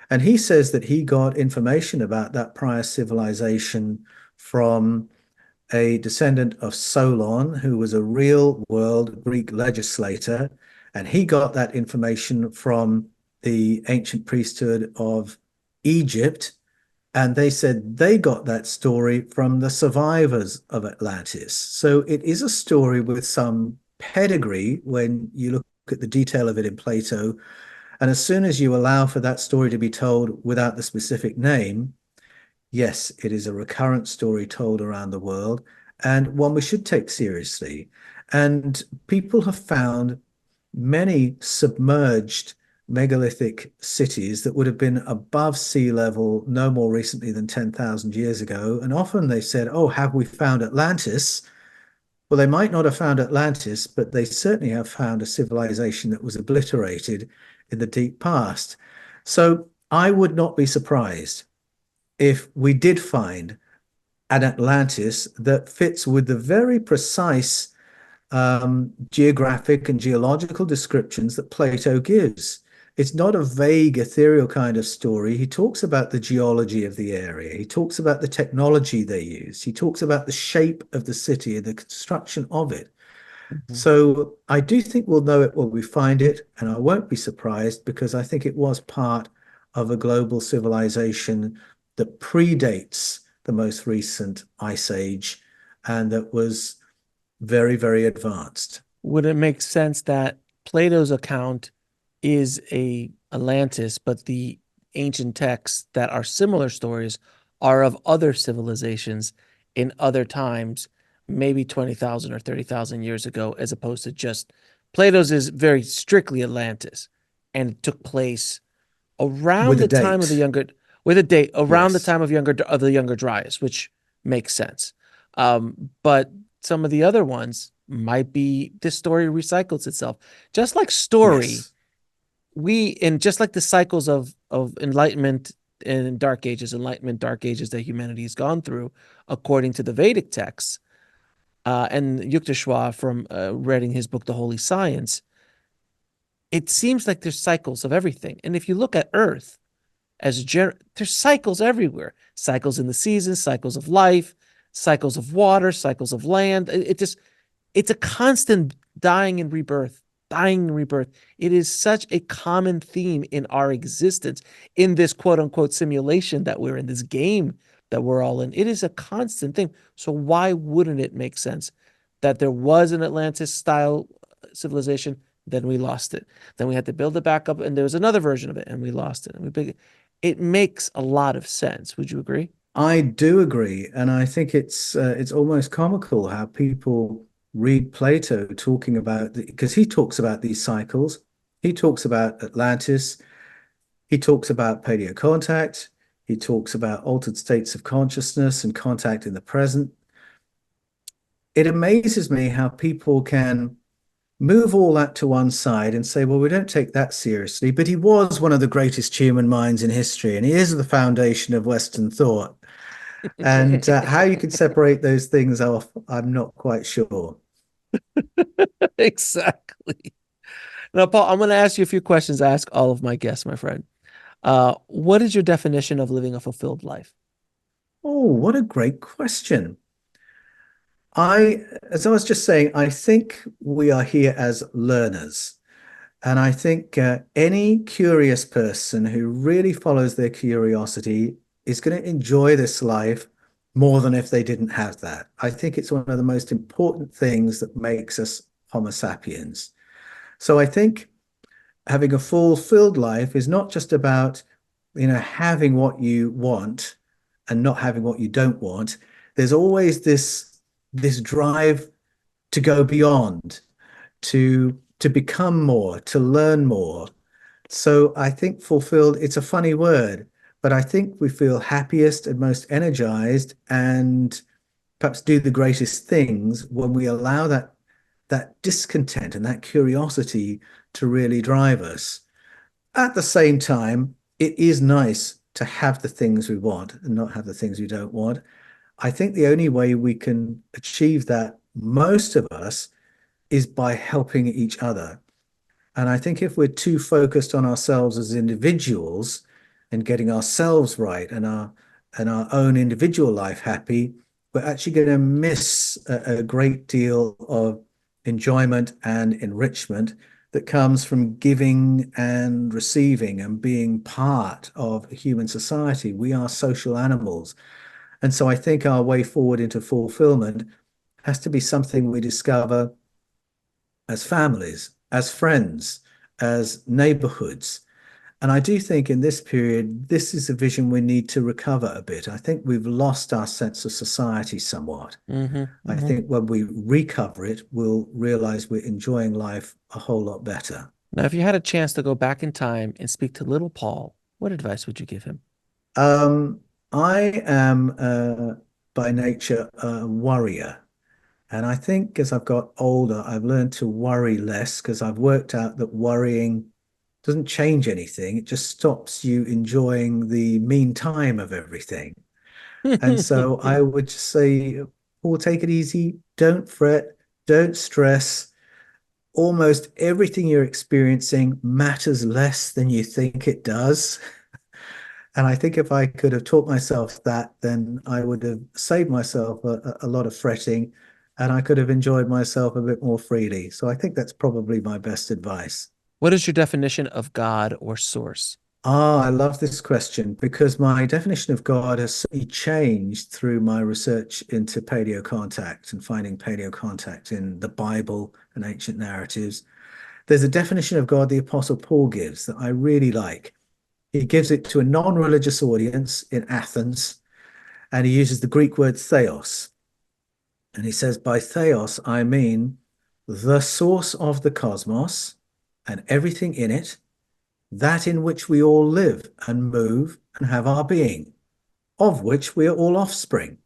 And he says that he got information about that prior civilization from a descendant of Solon, who was a real world Greek legislator. And he got that information from the ancient priesthood of Egypt. And they said they got that story from the survivors of Atlantis. So it is a story with some pedigree when you look at the detail of it in Plato. And as soon as you allow for that story to be told without the specific name, yes, it is a recurrent story told around the world and one we should take seriously. And people have found many submerged megalithic cities that would have been above sea level no more recently than 10,000 years ago. And often they said, oh, have we found Atlantis? Well, they might not have found Atlantis, but they certainly have found a civilization that was obliterated in the deep past. So I would not be surprised if we did find an Atlantis that fits with the very precise geographic and geological descriptions that Plato gives. It's not a vague, ethereal kind of story. He talks about the geology of the area. He talks about the technology they use. He talks about the shape of the city and the construction of it. Mhm. So I do think we'll know it when we find it, and I won't be surprised because I think it was part of a global civilization that predates the most recent ice age and that was very, very advanced. Would it make sense that Plato's account is a Atlantis, but the ancient texts that are similar stories are of other civilizations in other times, maybe 20,000 or 30,000 years ago, as opposed to just Plato's is very strictly Atlantis and it took place around With a the time of the date. younger with a date around the Yes. time of the younger Dryas, which makes sense. But some of the other ones might be this story recycles itself. Just like story, Yes. and just like the cycles of enlightenment and dark ages, enlightenment, dark ages that humanity has gone through, according to the Vedic texts, and Yukteswar from reading his book, The Holy Science, it seems like there's cycles of everything. And if you look at Earth, there's cycles everywhere, cycles in the seasons, cycles of life, cycles of water, cycles of land. It's a constant dying and rebirth. It is such a common theme in our existence, in this quote unquote simulation that we're in, this game that we're all in. It is a constant thing. So why wouldn't it make sense that there was an Atlantis style civilization, then we lost it, then we had to build it back up, and there was another version of it and we lost it, and it makes a lot of sense. Would you agree? I do agree, and I think it's almost comical how people read Plato talking about because he talks about these cycles. He talks about Atlantis. He talks about paleo contact. He talks about altered states of consciousness and contact in the present. It amazes me how people can move all that to one side and say, well, we don't take that seriously. But he was one of the greatest human minds in history, and he is the foundation of Western thought. And how you can separate those things off, I'm not quite sure. Exactly. Now, Paul, I'm going to ask you a few questions. I ask all of my guests, my friend. What is your definition of living a fulfilled life? Oh, what a great question. As I was just saying, I think we are here as learners. And I think any curious person who really follows their curiosity is going to enjoy this life more than if they didn't have that. I think it's one of the most important things that makes us Homo sapiens. So I think having a fulfilled life is not just about, having what you want and not having what you don't want. There's always this drive to go beyond, to become more, to learn more. So I think fulfilled, it's a funny word, but I think we feel happiest and most energized and perhaps do the greatest things when we allow that discontent and that curiosity to really drive us. At the same time, it is nice to have the things we want and not have the things we don't want. I think the only way we can achieve that, most of us, is by helping each other. And I think if we're too focused on ourselves as individuals and getting ourselves right and our own individual life happy, we're actually going to miss a great deal of enjoyment and enrichment that comes from giving and receiving and being part of a human society. We are social animals. And so I think our way forward into fulfillment has to be something we discover as families, as friends, as neighborhoods. And I do think in this period, this is a vision we need to recover a bit. I think we've lost our sense of society somewhat. Hmm. I Hmm. think when we recover it, we'll realize we're enjoying life a whole lot better. Now, if you had a chance to go back in time and speak to little Paul, what advice would you give him? Um, I am by nature a worrier. And I think as I've got older, I've learned to worry less because I've worked out that worrying doesn't change anything. It just stops you enjoying the meantime of everything. And so I would just say, Paul, take it easy. Don't fret. Don't stress. Almost everything you're experiencing matters less than you think it does. And I think if I could have taught myself that, then I would have saved myself a lot of fretting and I could have enjoyed myself a bit more freely. So I think that's probably my best advice. What is your definition of God or source? Ah, I love this question because my definition of God has certainly changed through my research into paleo contact and finding paleo contact in the Bible and ancient narratives. There's a definition of God the Apostle Paul gives that I really like. He gives it to a non-religious audience in Athens, and he uses the Greek word theos. And he says, by theos, I mean the source of the cosmos and everything in it, that in which we all live and move and have our being, of which we are all offspring.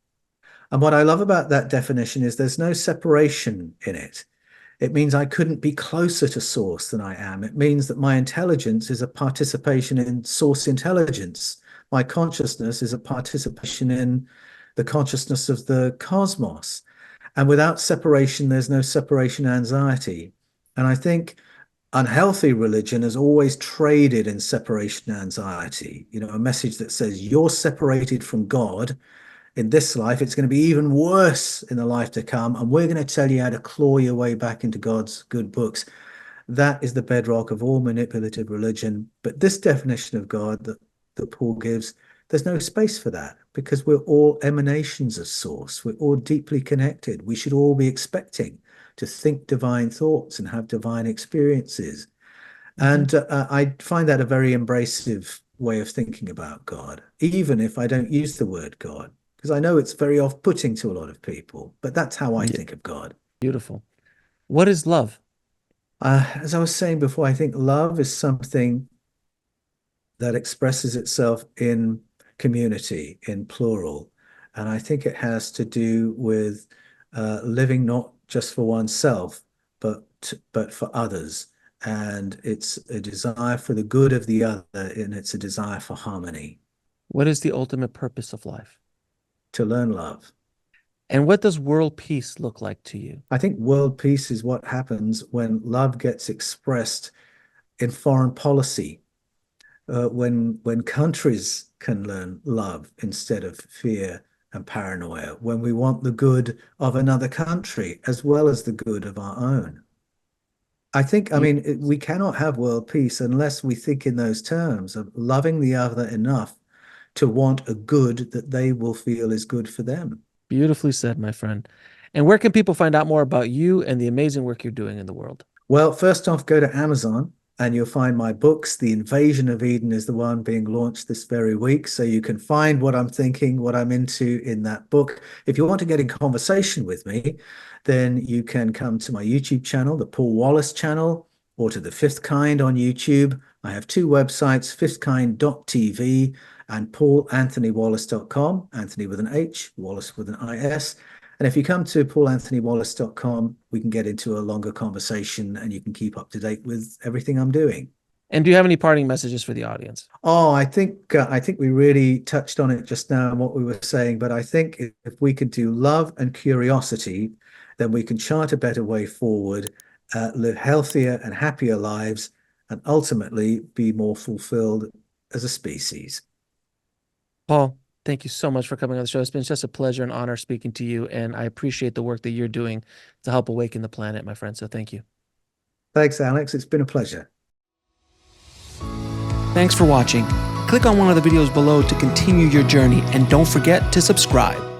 And what I love about that definition is there's no separation in it. It means I couldn't be closer to source than I am. It means that my intelligence is a participation in source intelligence. My consciousness is a participation in the consciousness of the cosmos. And without separation, there's no separation anxiety. And I think unhealthy religion has always traded in separation anxiety. You know, a message that says you're separated from God in this life, it's going to be even worse in the life to come. And we're going to tell you how to claw your way back into God's good books. That is the bedrock of all manipulative religion. But this definition of God that Paul gives, there's no space for that because we're all emanations of source. We're all deeply connected. We should all be expecting to think divine thoughts and have divine experiences. Mhm. And I find that a very embracive way of thinking about God, even if I don't use the word God, because I know it's very off-putting to a lot of people, but that's how I Yeah, think of God. beautiful. What is love? As I was saying before, I think love is something that expresses itself in community, in plural. And I think it has to do with living not just for oneself, but for others. And it's a desire for the good of the other, and it's a desire for harmony, What is the ultimate purpose of life? to learn love. And what does world peace look like to you? I think world peace is what happens when love gets expressed in foreign policy, when countries can learn love instead of fear and paranoia, when we want the good of another country as well as the good of our own. I think, I Be- mean, we cannot have world peace unless we think in those terms of loving the other enough to want a good that they will feel is good for them. Beautifully said, my friend. And where can people find out more about you and the amazing work you're doing in the world? Well, first off, go to Amazon and you'll find my books. The Invasion of Eden is the one being launched this very week. So you can find what I'm thinking, what I'm into in that book. If you want to get in conversation with me, then you can come to my YouTube channel, the Paul Wallis channel, or to the Fifth Kind on YouTube. I have two websites, fifthkind.tv and paulanthonywallis.com, Anthony with an H, Wallis with an IS. And if you come to paulanthonywallis.com, we can get into a longer conversation and you can keep up to date with everything I'm doing. And do you have any parting messages for the audience? Oh, I think we really touched on it just now and what we were saying, but I think if we could do love and curiosity, then we can chart a better way forward, live healthier and happier lives, and ultimately be more fulfilled as a species. Paul, thank you so much for coming on the show. It's been just a pleasure and honor speaking to you, and I appreciate the work that you're doing to help awaken the planet, my friend. So thank you. Thanks, Alex. It's been a pleasure. Thanks for watching. Click on one of the videos below to continue your journey, and don't forget to subscribe.